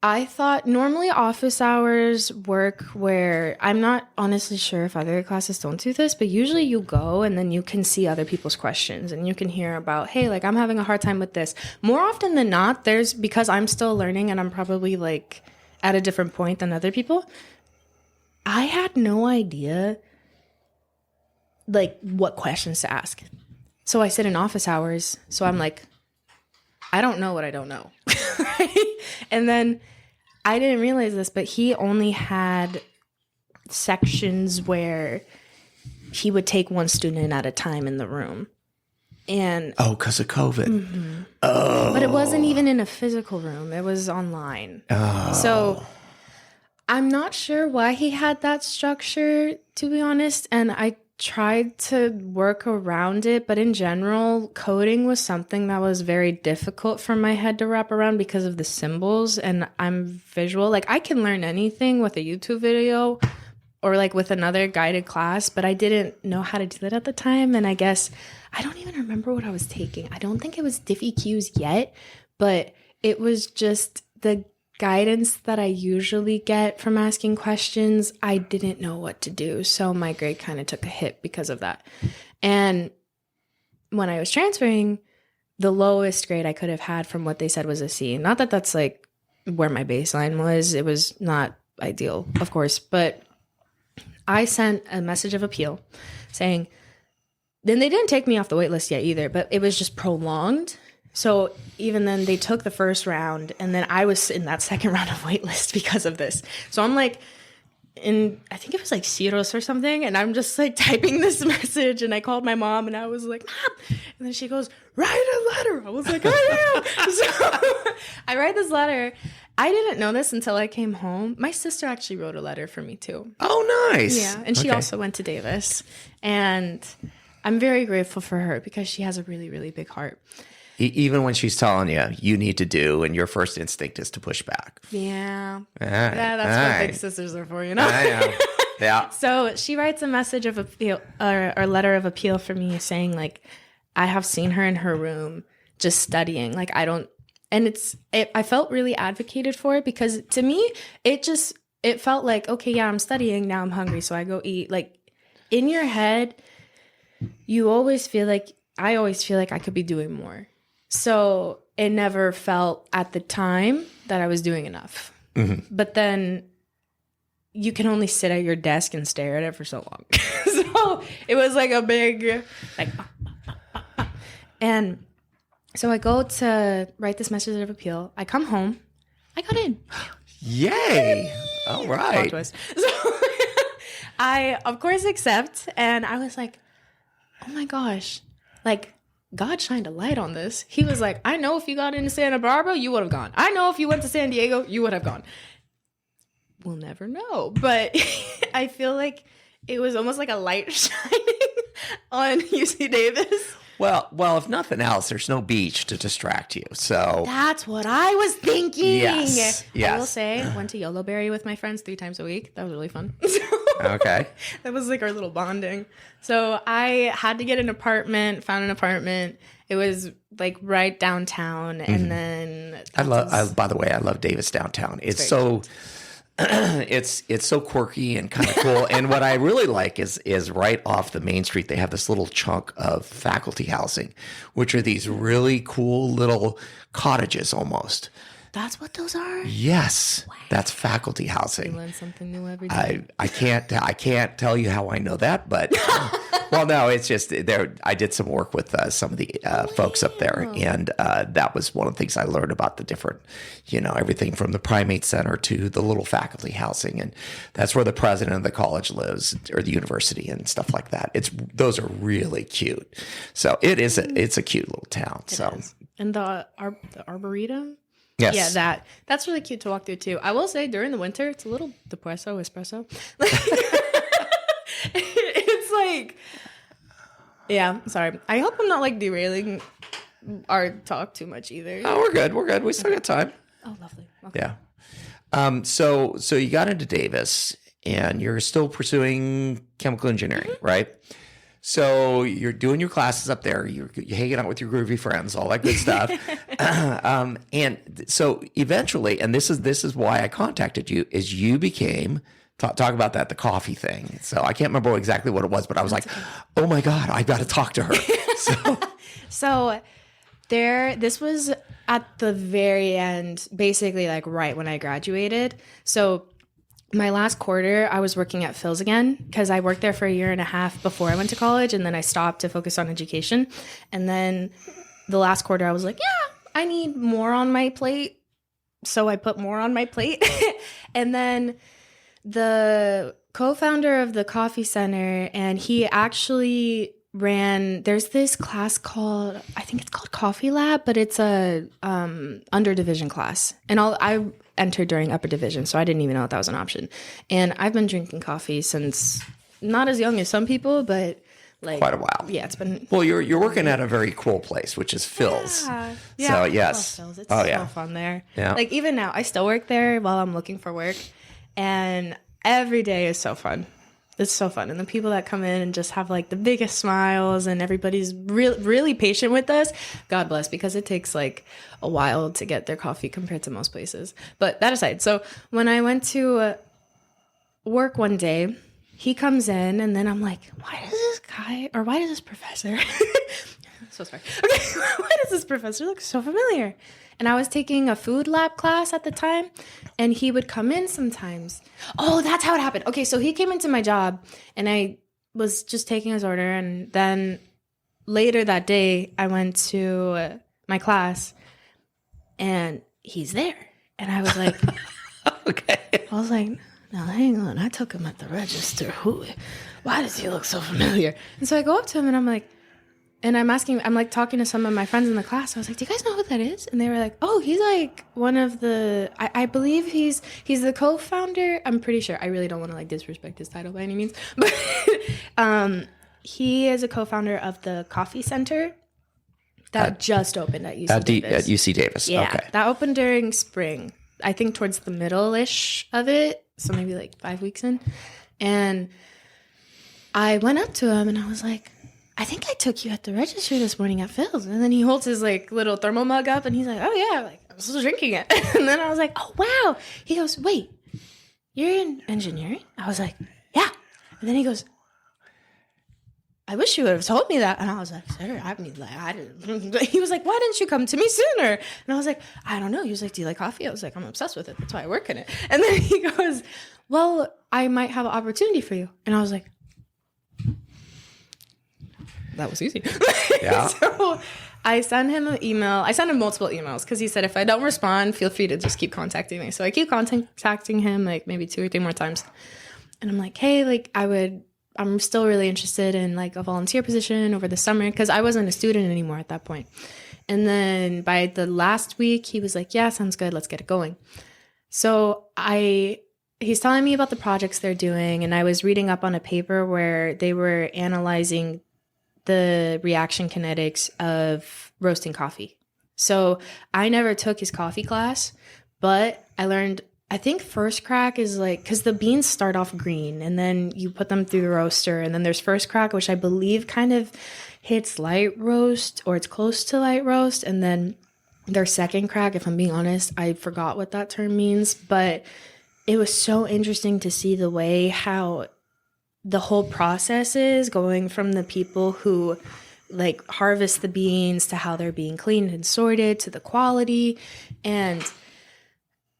I thought normally office hours work where I'm not honestly sure if other classes don't do this, but usually you go and then you can see other people's questions and you can hear about, hey, like I'm having a hard time with this. More often than not, because I'm still learning and I'm probably like at a different point than other people, I had no idea like what questions to ask. So I sit in office hours. So I'm like, I don't know what I don't know. Right? And then I didn't realize this, but he only had sections where he would take one student at a time in the room. And because of COVID. Mm-hmm. Oh. But it wasn't even in a physical room. It was online. Oh. So I'm not sure why he had that structure, to be honest. And I tried to work around it, but in general, coding was something that was very difficult for my head to wrap around because of the symbols, and I'm visual. Like, I can learn anything with a YouTube video or like with another guided class, but I didn't know how to do that at the time. And I guess I don't even remember what I was taking. I don't think it was DVQs yet, but it was just the guidance that I usually get from asking questions. I didn't know what to do. So my grade kind of took a hit because of that. And when I was transferring, the lowest grade I could have had from what they said was a C. Not that that's like where my baseline was. It was not ideal, of course. But I sent a message of appeal saying, then they didn't take me off the wait list yet either, but it was just prolonged. So even then they took the first round and then I was in that second round of wait list because of this. So I'm like in, I think it was like Ciros or something. And I'm just like typing this message. And I called my mom and I was like, Mom. And then she goes, write a letter. I was like, I am. So I write this letter. I didn't know this until I came home. My sister actually wrote a letter for me too. Oh, nice. Yeah. And she also went to Davis. And I'm very grateful for her because she has a really, really big heart. Even when she's telling you, you need to do, and your first instinct is to push back. Yeah. All right. Yeah, that's what big sisters are for, you know? I know. Yeah. So she writes a message of appeal or letter of appeal for me saying, like, I have seen her in her room just studying. Like, I don't, and I felt really advocated for it because to me, it felt like, okay, yeah, I'm studying. Now I'm hungry. So I go eat. Like, in your head, you always feel like, I always feel like I could be doing more. So it never felt at the time that I was doing enough. Mm-hmm. But then you can only sit at your desk and stare at it for so long. So it was like a big, like, and so I go to write this message of appeal. I come home. I got in. Yay. All right. So I, of course, accept. And I was like, oh my gosh, like, God shined a light on this. He was like, I know if you got into Santa Barbara, you would have gone. I know if you went to San Diego, you would have gone. We'll never know. But I feel like it was almost like a light shining on UC Davis. Well, if nothing else, there's no beach to distract you. So that's what I was thinking. Yes. I will say, I went to Yolo Berry with my friends 3 times a week. That was really fun. Okay. That was like our little bonding. So I had to get an apartment, found an apartment. It was like right downtown. And then by the way, I love Davis downtown. It's so it's so quirky and kind of cool. And what I really like is right off the main street, they have this little chunk of faculty housing, which are these really cool little cottages almost. That's what those are? Yes. Wow. That's faculty housing. You learn something new every day. I can't tell you how I know that, but well, no, it's just there. I did some work with some of the folks up there, and that was one of the things I learned about the different, everything from the primate center to the little faculty housing, and that's where the president of the college lives or the university and stuff like that. Those are really cute. So it's a cute little town. And the arboretum. Yes. Yeah, that's really cute to walk through too. I will say during the winter, it's a little espresso. It's like, yeah, sorry. I hope I'm not like derailing our talk too much either. Oh, we're good. We still got time. Oh, lovely. Okay. Yeah. So you got into Davis and you're still pursuing chemical engineering, right? So you're doing your classes up there. You're hanging out with your groovy friends, all that good stuff. And so eventually, and this is why I contacted you, is you became talk about that, the coffee thing. So I can't remember exactly what it was, but I was oh my God, I got to talk to her. So this was at the very end, basically like right when I graduated. So my last quarter, I was working at Phil's again because I worked there for 1.5 years before I went to college, and then I stopped to focus on education. And then the last quarter, I was like, yeah, I need more on my plate. So I put more on my plate. And then the co-founder of the coffee center, and he actually there's this class called, I think it's called Coffee Lab, but it's a under division class. And I entered during upper division, so I didn't even know that was an option. And I've been drinking coffee since not as young as some people, but like quite a while. Yeah, it's been. Well, you're working at a very cool place, which is Phil's. Yeah. So yes, Phil's. It's so fun there. Yeah. Like even now, I still work there while I'm looking for work, and every day is so fun. It's so fun. And the people that come in and just have like the biggest smiles, and everybody's really patient with us. God bless, because it takes like a while to get their coffee compared to most places. But that aside, so when I went to work one day, he comes in, and then I'm like, why does this professor so sorry. Okay, why does this professor look so familiar? And I was taking a food lab class at the time, and he would come in sometimes. Oh, that's how it happened. Okay, so he came into my job, and I was just taking his order, and then later that day, I went to my class, and he's there. And I was like, okay. I was like, Now, hang on. I took him at the register. Why does he look so familiar? And so I go up to him and I'm like, I'm like talking to some of my friends in the class. I was like, do you guys know who that is? And they were like, oh, he's like one of the, I believe he's the co-founder. I'm pretty sure. I really don't want to like disrespect his title by any means. But he is a co-founder of the Coffee Center that just opened at UC Davis. At UC Davis. Yeah, Okay. that opened during spring. I think towards the middle-ish of it. So maybe like 5 weeks in. And I went up to him and I was like, I think I took you at the register this morning at Phil's. And then he holds his like little thermal mug up and he's like, oh yeah, like I'm still drinking it. And then I was like, oh wow. He goes, wait, you're in engineering? I was like, yeah. And then he goes, I wish you would have told me that. And I was like, sir, I mean, like, I didn't. He was like, why didn't you come to me sooner? And I was like, I don't know. He was like, do you like coffee? I was like, I'm obsessed with it. That's why I work in it. And then he goes, well, I might have an opportunity for you. And I was like, that was easy. Yeah. So I sent him an email. I sent him multiple emails because he said, if I don't respond, feel free to just keep contacting me. So I keep contacting him like maybe 2 or 3 more times. And I'm like, hey, like I'm still really interested in like a volunteer position over the summer because I wasn't a student anymore at that point. And then by the last week, he was like, yeah, sounds good. Let's get it going. So he's telling me about the projects they're doing. And I was reading up on a paper where they were analyzing the reaction kinetics of roasting coffee. So I never took his coffee class, but I learned, I think first crack is like, because the beans start off green and then you put them through the roaster and then there's first crack, which I believe kind of hits light roast or it's close to light roast. And then there's second crack, if I'm being honest, I forgot what that term means, but it was so interesting to see the way how the whole process is going from the people who like harvest the beans to how they're being cleaned and sorted to the quality. And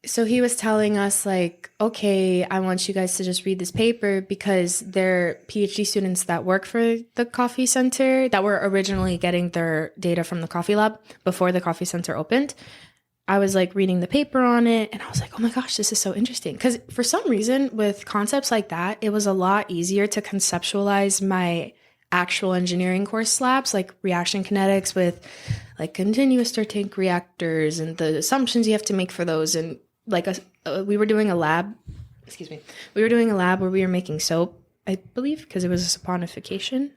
so he was telling us like, okay, I want you guys to just read this paper because they're PhD students that work for the coffee center that were originally getting their data from the coffee lab before the coffee center opened. I was like reading the paper on it and I was like, oh my gosh, this is so interesting. Because for some reason with concepts like that, it was a lot easier to conceptualize my actual engineering course labs, like reaction kinetics with like continuous stir tank reactors and the assumptions you have to make for those. And like we were doing a lab where we were making soap, I believe, because it was a saponification.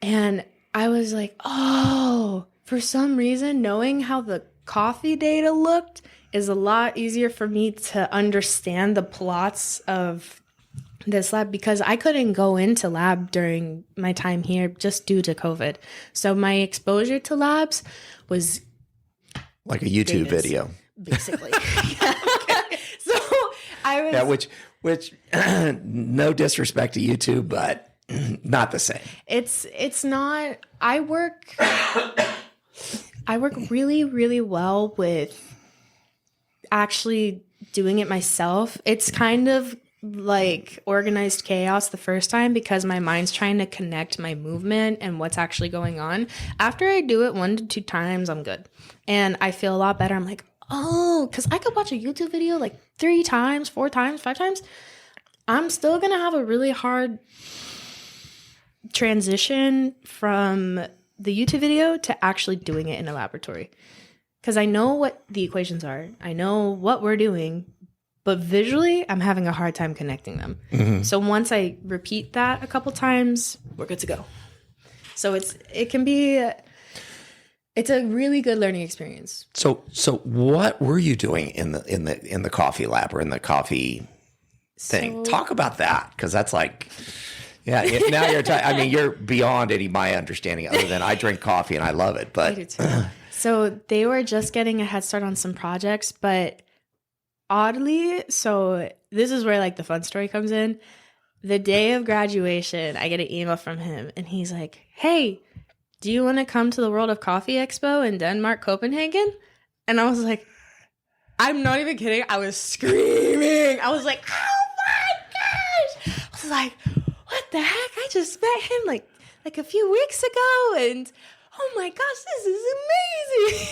And I was like, oh, for some reason, knowing how the coffee data looked is a lot easier for me to understand the plots of this lab because I couldn't go into lab during my time here just due to COVID. So my exposure to labs was like a YouTube video, basically. So I was which no disrespect to YouTube, but not the same. It's not. I work really, really well with actually doing it myself. It's kind of like organized chaos the first time because my mind's trying to connect my movement and what's actually going on. After I do it 1 to 2 times, I'm good. And I feel a lot better. I'm like, oh, because I could watch a YouTube video like 3 times, 4 times, 5 times. I'm still going to have a really hard transition from the YouTube video to actually doing it in a laboratory. Because I know what the equations are. I know what we're doing. But visually, I'm having a hard time connecting them. Mm-hmm. So once I repeat that a couple times, we're good to go. So it's a really good learning experience. So what were you doing in the coffee lab or in the coffee thing? Talk about that, because that's like, yeah. Now I mean, you're beyond any my understanding. Other than I drink coffee and I love it, but I do too. So they were just getting a head start on some projects, but oddly, so this is where like the fun story comes in. The day of graduation, I get an email from him, and he's like, "Hey, do you want to come to the World of Coffee Expo in Denmark, Copenhagen?" And I was like, I'm not even kidding. I was screaming. I was like, oh my gosh. I was like, what the heck? I just met him like a few weeks ago. And oh my gosh, this is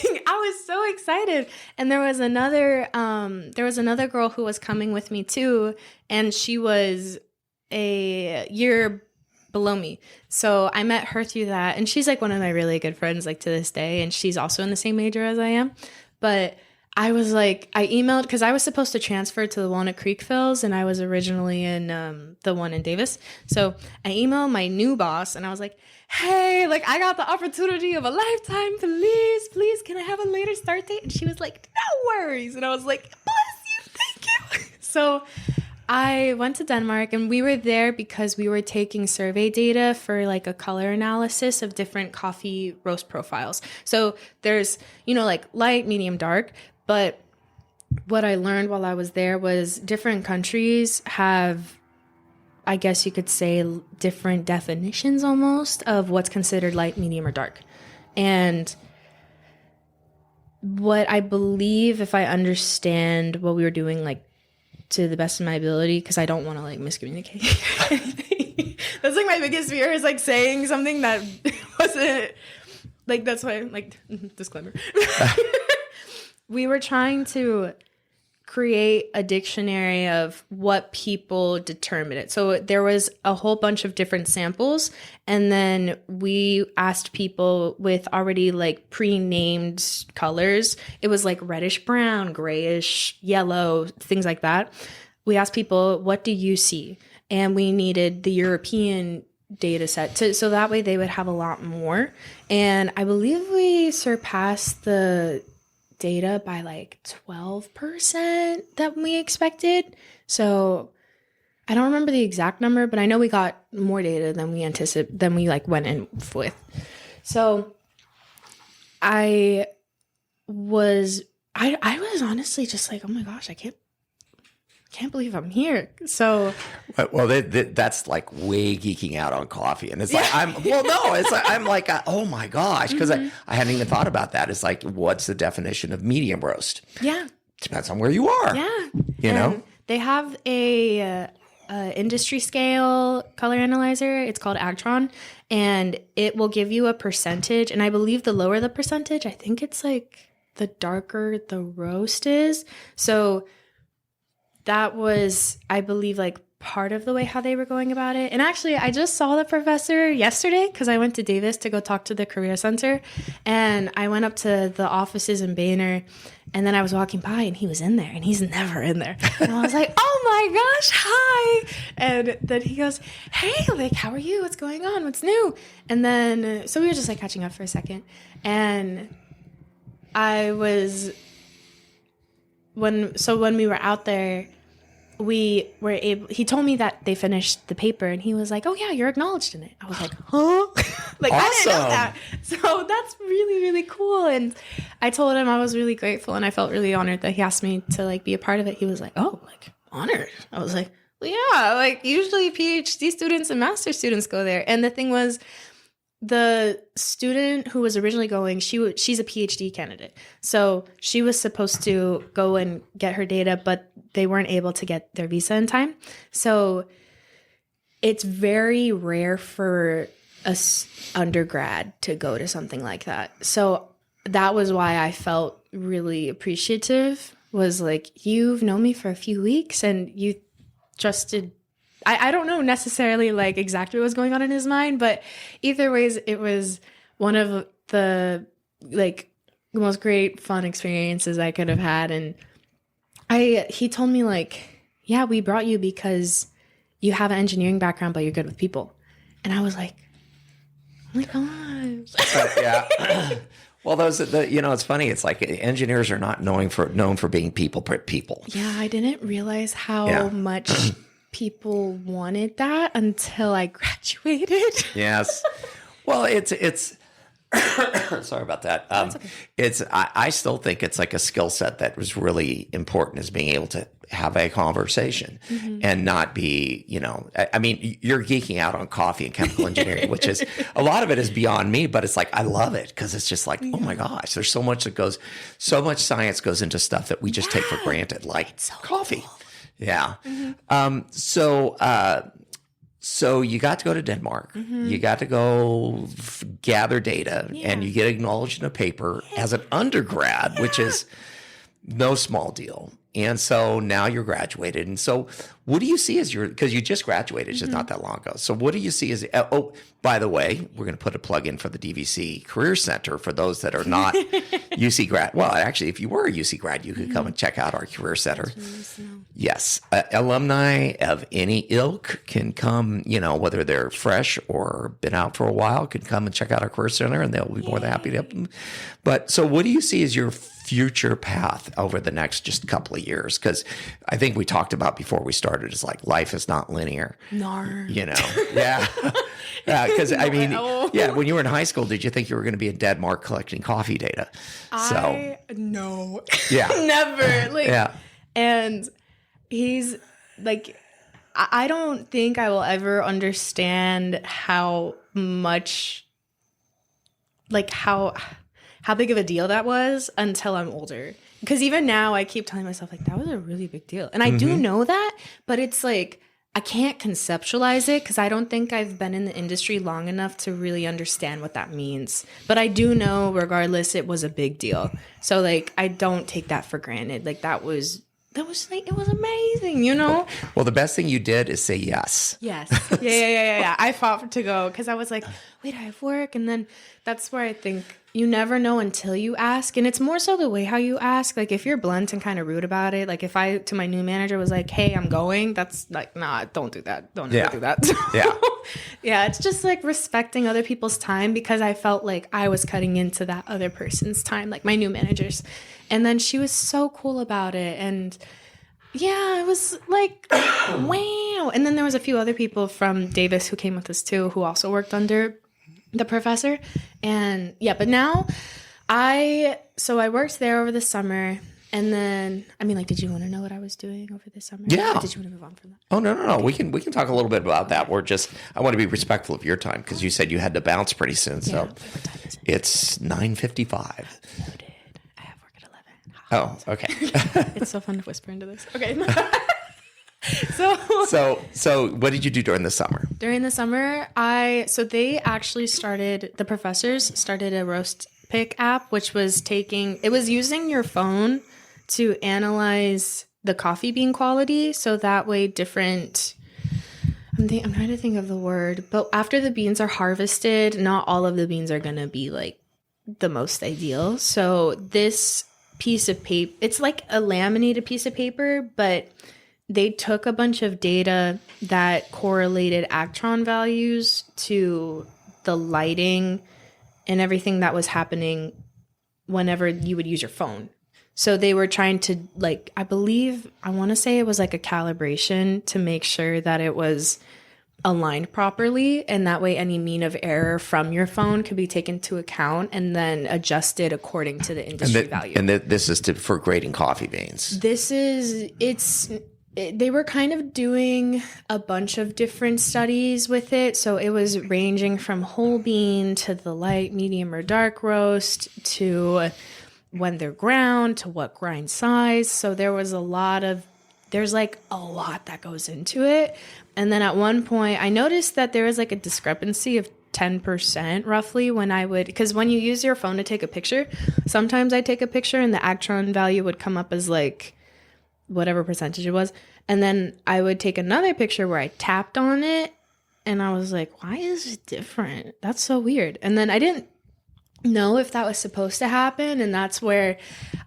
amazing. I was so excited. And there was another girl who was coming with me too, and she was a year below me. So I met her through that, and she's like one of my really good friends, like to this day, and she's also in the same major as I am. But I was like, I emailed, because I was supposed to transfer to the Walnut Creek Phils, and I was originally in the one in Davis. So I emailed my new boss, and I was like, hey, like I got the opportunity of a lifetime, please, can I have a later start date? And she was like, no worries. And I was like, bless you, thank you. So I went to Denmark, and we were there because we were taking survey data for like a color analysis of different coffee roast profiles. So there's, like light, medium, dark. But what I learned while I was there was different countries have, I guess you could say, different definitions almost of what's considered light, medium, or dark. And what I believe, if I understand what we were doing, like to the best of my ability, because I don't want to like miscommunicate anything. That's like my biggest fear, is like saying something that wasn't like, that's why I'm like, disclaimer. We were trying to create a dictionary of what people determine it. So there was a whole bunch of different samples, and then we asked people with already like pre-named colors. It was like reddish brown, grayish, yellow, things like that. We asked people, what do you see? And we needed the European data set so that way they would have a lot more. And I believe we surpassed the data by like 12% that we expected. So I don't remember the exact number, but I know we got more data than we like went in with. So I was honestly just like, oh my gosh, I can't believe I'm here. So, well, that's like way geeking out on coffee, and it's like I'm like, oh my gosh, because I hadn't even thought about that. It's like, what's the definition of medium roast? Yeah, depends on where you are. Yeah, you know, they have a industry scale color analyzer. It's called Agtron, and it will give you a percentage. And I believe the lower the percentage, I think it's like the darker the roast is. So that was, I believe, like part of the way how they were going about it. And actually, I just saw the professor yesterday because I went to Davis to go talk to the Career Center. And I went up to the offices in Boehner, and then I was walking by, and he was in there, and he's never in there. And I was like, oh my gosh, hi. And then he goes, hey, like, how are you? What's going on? What's new? And then, so we were just like catching up for a second. And when we were out there, he told me that they finished the paper, and he was like, oh yeah, you're acknowledged in it. I was like, huh? Like, awesome. I didn't know that. So that's really, really cool. And I told him I was really grateful, and I felt really honored that he asked me to like be a part of it. He was like, oh, like honored. I was like, well, yeah, like usually PhD students and master students go there. And the thing was, the student who was originally going, she's a PhD candidate. So she was supposed to go and get her data, but they weren't able to get their visa in time. So it's very rare for a undergrad to go to something like that. So that was why I felt really appreciative, was like, you've known me for a few weeks and you trusted. I don't know necessarily like exactly what was going on in his mind, but either ways, it was one of the like most great fun experiences I could have had. And he told me like, yeah, we brought you because you have an engineering background, but you're good with people. And I was like, oh my gosh. Yeah. Well, it's funny. It's like engineers are not known for being people. Yeah, I didn't realize how much people wanted that until I graduated. Yes. Well, it's sorry about that. Okay. I still think it's like a skill set that was really important, is being able to have a conversation and not be, I mean, you're geeking out on coffee and chemical engineering, which is, a lot of it is beyond me, but it's like, I love it because it's just like, oh my gosh, there's so much science goes into stuff that we just take for granted, like coffee. Cool. Yeah. So you got to go to Denmark. You got to go gather data, and you get acknowledged in a paper as an undergrad, which is no small deal. And so now you're graduated. And so what do you see as because you just graduated just not that long ago. So what do you see as, oh, by the way, we're going to put a plug in for the DVC Career Center for those that are not UC grad. Well, actually, if you were a UC grad, you could come and check out our Career Center. Yes. Alumni of any ilk can come, whether they're fresh or been out for a while, can come and check out our Career Center, and they'll be more than happy to help them. But so what do you see as your future path over the next just couple of years? Because I think we talked about before we started, is like life is not linear. No. Yeah. Because when you were in high school, did you think you were going to be in Denmark collecting coffee data? No. Yeah. Never. And he's like, I don't think I will ever understand how much, like how big of a deal that was until I'm older. Because even now I keep telling myself, like, that was a really big deal. And I do know that, but it's like, I can't conceptualize it because I don't think I've been in the industry long enough to really understand what that means. But I do know, regardless, it was a big deal. So, like, I don't take that for granted. Like, that was like, it was amazing, Well, the best thing you did is say yes. Yes. Yeah. I fought to go because I was like, wait, I have work. And then that's where I think you never know until you ask. And it's more so the way how you ask. Like, if you're blunt and kind of rude about it, like if I, to my new manager, was like, hey, I'm going, that's like, nah, don't do that. Don't ever do that. Yeah, it's just like respecting other people's time, because I felt like I was cutting into that other person's time, like my new managers. And then she was so cool about it. And yeah, it was like, wow. And then there was a few other people from Davis who came with us too, who also worked under the professor. And yeah, but now I worked there over the summer. And then, did you want to know what I was doing over the summer? Yeah. Or did you want to move on from that? Oh, no. Okay. We can talk a little bit about that. I want to be respectful of your time, because you said you had to bounce pretty soon. So what time is it? It's 9:55. Noted. I have work at 11. Oh, okay. It's so fun to whisper into this. Okay. So what did you do during the summer? During the summer, they actually the professors started a roast pick app, which was using your phone to analyze the coffee bean quality. So that way I'm trying to think of the word, but after the beans are harvested, not all of the beans are going to be like the most ideal. So this piece of paper, it's like a laminated piece of paper, but they took a bunch of data that correlated Actron values to the lighting and everything that was happening whenever you would use your phone. So they were trying to, like, I want to say it was like a calibration to make sure that it was aligned properly. And that way any mean of error from your phone could be taken into account and then adjusted according to the industry value. And this is for grading coffee beans. They were kind of doing a bunch of different studies with it. So it was ranging from whole bean to the light, medium, or dark roast to when they're ground to what grind size. So there's a lot that goes into it. And then at one point I noticed that there was like a discrepancy of 10% roughly because when you use your phone to take a picture, sometimes I take a picture and the Actron value would come up as like whatever percentage it was. And then I would take another picture where I tapped on it and I was like, why is it different? That's so weird. And then I didn't know if that was supposed to happen. And that's where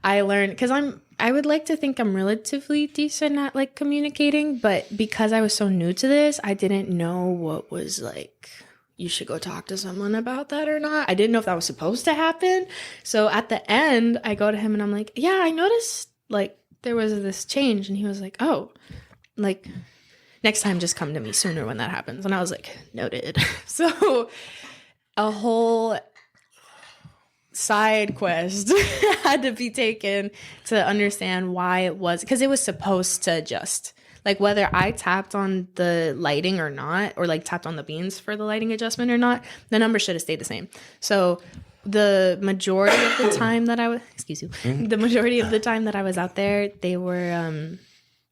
I learned, because I would like to think I'm relatively decent at like communicating, but because I was so new to this, I didn't know what was like, you should go talk to someone about that or not. I didn't know if that was supposed to happen. So at the end, I go to him and I'm like, yeah, I noticed like there was this change. And he was like, oh, like next time just come to me sooner when that happens. And I was like, noted. So a whole side quest had to be taken to understand why it was, because it was supposed to adjust. Like whether I tapped on the lighting or not, or like tapped on the beans for the lighting adjustment or not, the number should have stayed the same. So the majority of the time that I was, the majority of the time that I was out there, they were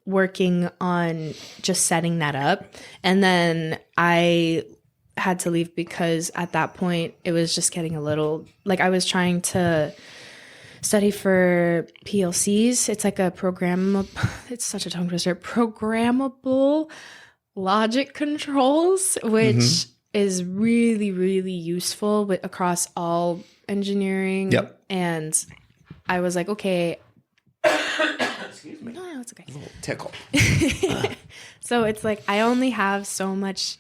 working on just setting that up. And then I had to leave because at that point it was just getting a little, like, I was trying to study for PLCs. It's like it's such a tongue twister, programmable logic controls, which is really, really useful across all engineering. Yep. And I was like, okay. Excuse me. No, it's okay. A little tickle. So it's like I only have so much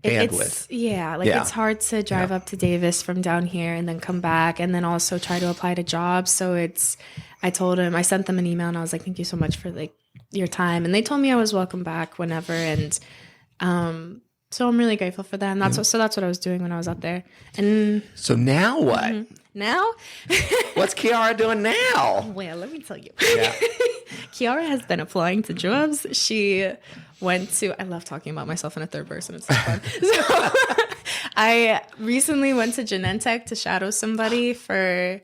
Bandwidth. It's hard to drive up to Davis from down here and then come back and then also try to apply to jobs. So I sent them an email and I was like, thank you so much for like your time. And they told me I was welcome back whenever. And so I'm really grateful for that. And that's what I was doing when I was out there. And so now what? now? What's Kiara doing now? Well, let me tell you. Yeah. Kiara has been applying to jobs. She went to, I love talking about myself in a third person. It's so fun. So I recently went to Genentech to shadow somebody for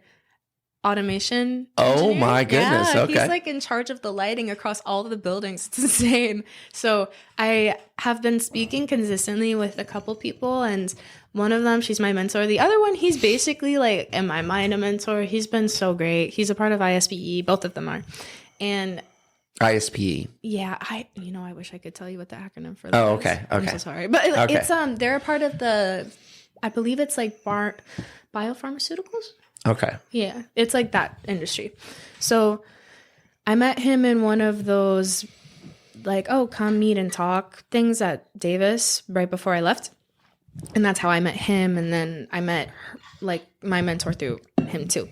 automation. Oh my goodness. Yeah, okay. He's like in charge of the lighting across all of the buildings. It's insane. So I have been speaking consistently with a couple people, and one of them, she's my mentor. The other one, he's basically like, in my mind, a mentor. He's been so great. He's a part of ISBE. Both of them are. And ISPE. yeah, I wish I could tell you what the acronym for that Oh, is. okay. I'm Okay. so sorry. But Okay. it's they're a part of I believe it's like biopharmaceuticals. Okay. Yeah, it's like that industry. So I met him in one of those like, oh, come meet and talk things at Davis right before I left. And that's how I met him. And then I met like my mentor through him too.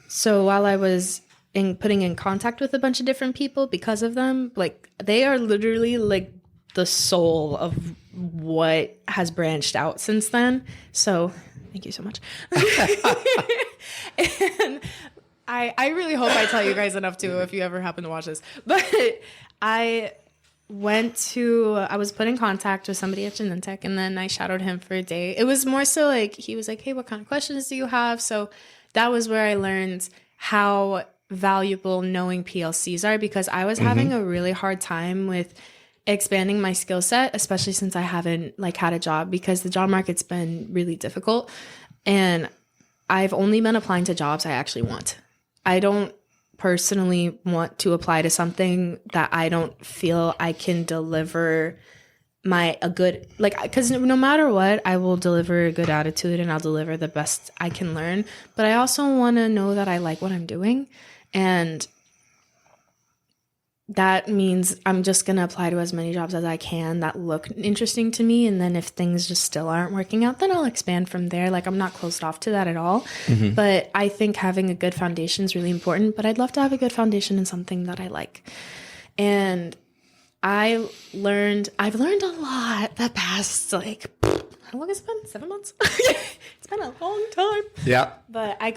So while I was putting in contact with a bunch of different people because of them, like they are literally like the soul of what has branched out since then. So thank you so much. And I really hope I tell you guys enough too if you ever happen to watch this. But I was put in contact with somebody at Genentech, and then I shadowed him for a day. It was more so like, he was like, hey, what kind of questions do you have? So that was where I learned how valuable knowing PLCs are, because I was having a really hard time with expanding my skill set, especially since I haven't like had a job, because the job market's been really difficult. And I've only been applying to jobs I actually want. I don't personally want to apply to something that I don't feel I can deliver because no matter what, I will deliver a good attitude and I'll deliver the best I can learn. But I also want to know that I like what I'm doing. And that means I'm just going to apply to as many jobs as I can that look interesting to me. And then if things just still aren't working out, then I'll expand from there. Like, I'm not closed off to that at all. But I think having a good foundation is really important. But I'd love to have a good foundation in something that I like. And I've learned a lot the past, like, how long has it been? 7 months? It's been a long time. Yeah. But I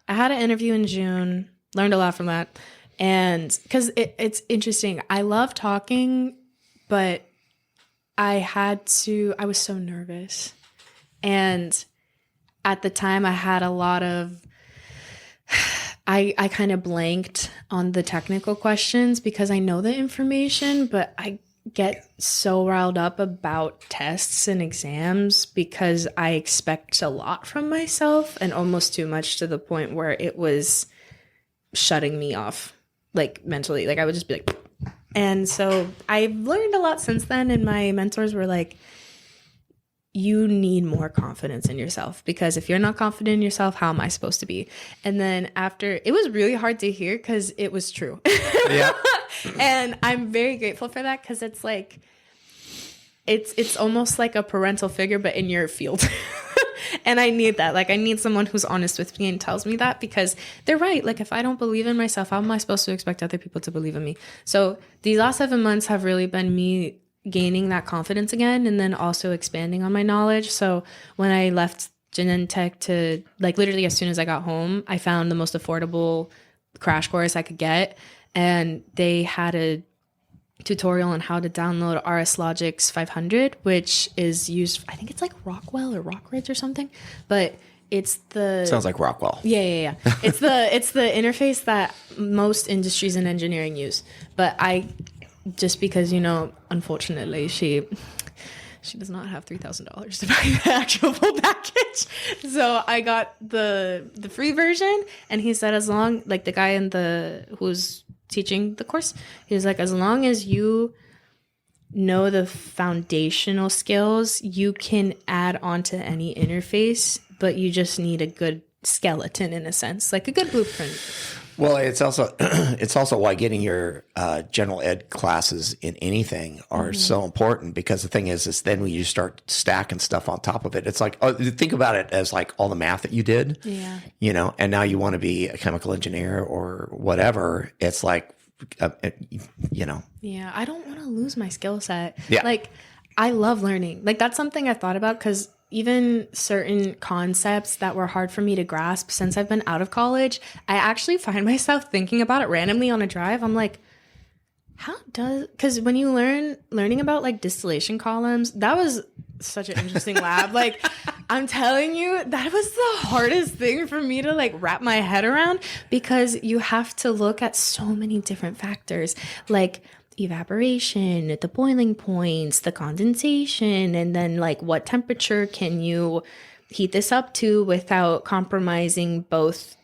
had an interview in June, learned a lot from that. And because it's interesting, I love talking, but I was so nervous. And at the time I had a lot of, I kind of blanked on the technical questions because I know the information, but I get so riled up about tests and exams because I expect a lot from myself, and almost too much, to the point where it was shutting me off, like mentally. Like I would just be like, and so I've learned a lot since then. And my mentors were like, you need more confidence in yourself, because if you're not confident in yourself, how am I supposed to be? And then after, it was really hard to hear because it was true. Yeah. And I'm very grateful for that, because it's like, it's almost like a parental figure, but in your field. And I need that. Like, I need someone who's honest with me and tells me that, because they're right. Like, if I don't believe in myself, how am I supposed to expect other people to believe in me? So these last 7 months have really been me gaining that confidence again, and then also expanding on my knowledge. So when I left Genentech to, like, literally as soon as I got home, I found the most affordable crash course I could get. And they had a tutorial on how to download RS Logix 500, which is used, I think it's like Rockwell or Rockridge or something, but it's the Sounds like Rockwell. Yeah. It's the interface that most industries in engineering use. But just because, unfortunately she does not have $3,000 to buy the actual full package. So I got the free version, and he said as long, like the guy who's teaching the course, he was like, as long as you know the foundational skills, you can add on to any interface, but you just need a good skeleton in a sense, like a good blueprint. Well, it's also why getting your general ed classes in anything are so important, because the thing is then when you start stacking stuff on top of it, it's like, think about it as like all the math that you did, and now you want to be a chemical engineer or whatever. It's like, Yeah, I don't want to lose my skill set. Yeah. Like, I love learning. Like, that's something I thought about, because even certain concepts that were hard for me to grasp since I've been out of college, I actually find myself thinking about it randomly on a drive. I'm like, because when you learning about like distillation columns, that was such an interesting lab. Like, I'm telling you, that was the hardest thing for me to like wrap my head around, because you have to look at so many different factors, like evaporation, the boiling points, the condensation, and then like what temperature can you heat this up to without compromising both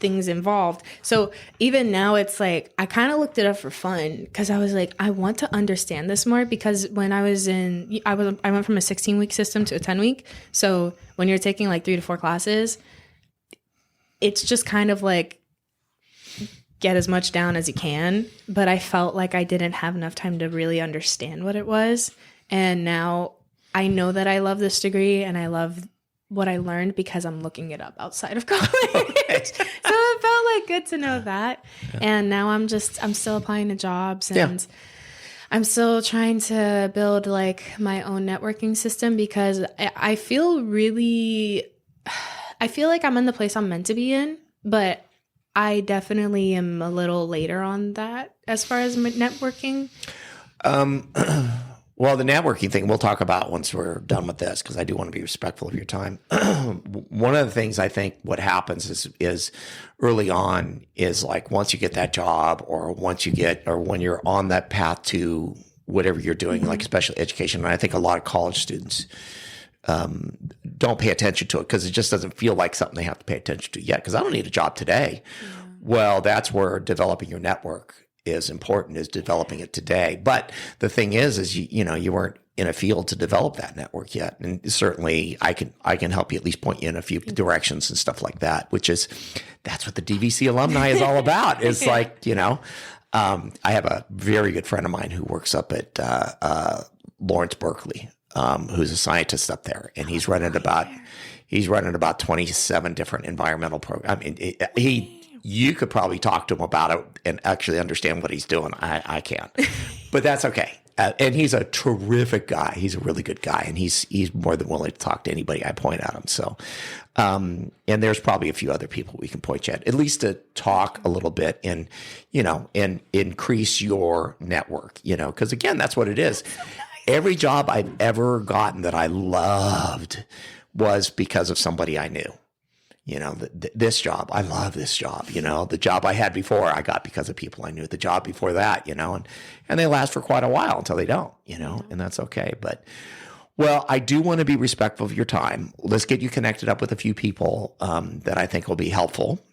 things involved. So even now it's like, I kind of looked it up for fun, because I was like, I want to understand this more, because when I went from a 16-week system to a 10-week. So when you're taking like 3 to 4 classes, it's just kind of like get as much down as you can. But I felt like I didn't have enough time to really understand what it was. And now I know that I love this degree and I love what I learned because I'm looking it up outside of college. Okay. So it felt like good to know that. Yeah. And now I'm still applying to jobs, and I'm still trying to build like my own networking system, because I feel like I'm in the place I'm meant to be in, but I definitely am a little later on that as far as networking. Well, the networking thing we'll talk about once we're done with this, because I do want to be respectful of your time. One of the things I think what happens is early on is like once you get that job, or when you're on that path to whatever you're doing, like special education. And I think a lot of college students don't pay attention to it because it just doesn't feel like something they have to pay attention to yet, because I don't need a job today. Yeah. Well, that's where developing your network is important, is developing it today. But the thing is you weren't in a field to develop that network yet. And certainly I can help you, at least point you in a few directions and stuff like that, that's what the DVC Alumni is all about. It's like, I have a very good friend of mine who works up at Lawrence Berkeley, who's a scientist up there, and he's running about 27 different environmental programs. I mean, you could probably talk to him about it and actually understand what he's doing. I can't, but that's okay. And he's a terrific guy. He's a really good guy, and he's more than willing to talk to anybody I point at him. So, and there's probably a few other people we can point you at least to talk a little bit and increase your network, because again, that's what it is. Every job I've ever gotten that I loved was because of somebody I knew. This job, I love this job. The job I had before, I got because of people I knew. The job before that, and they last for quite a while until they don't, and that's okay. But, well, I do want to be respectful of your time. Let's get you connected up with a few people that I think will be helpful.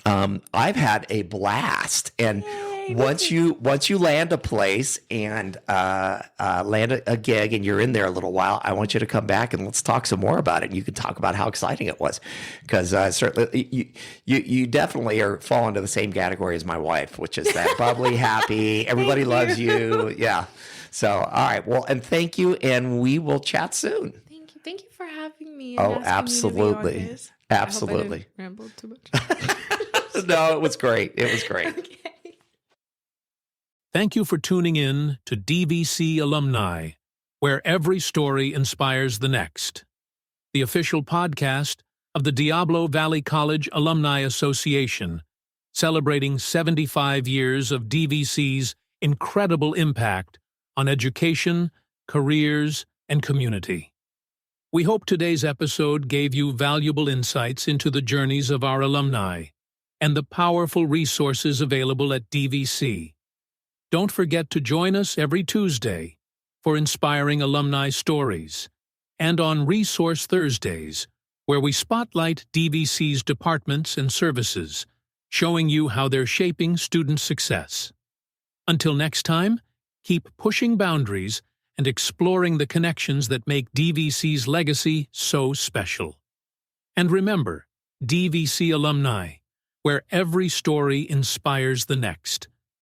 I've had a blast, and once you land a place and land a gig and you're in there a little while, I want you to come back and let's talk some more about it. And you can talk about how exciting it was, because certainly you definitely are fall into the same category as my wife, which is that bubbly, happy, everybody loves you. Yeah. So, all right. Well, and thank you, and we will chat soon. Thank you for having me. And absolutely. Me to be on this. Absolutely. I rambled too much. No, it was great. It was great. Okay. Thank you for tuning in to DVC Alumni, where every story inspires the next. The official podcast of the Diablo Valley College Alumni Association, celebrating 75 years of DVC's incredible impact on education, careers, and community. We hope today's episode gave you valuable insights into the journeys of our alumni and the powerful resources available at DVC. Don't forget to join us every Tuesday for inspiring alumni stories, and on Resource Thursdays, where we spotlight DVC's departments and services, showing you how they're shaping student success. Until next time, keep pushing boundaries and exploring the connections that make DVC's legacy so special. And remember, DVC Alumni, where every story inspires the next.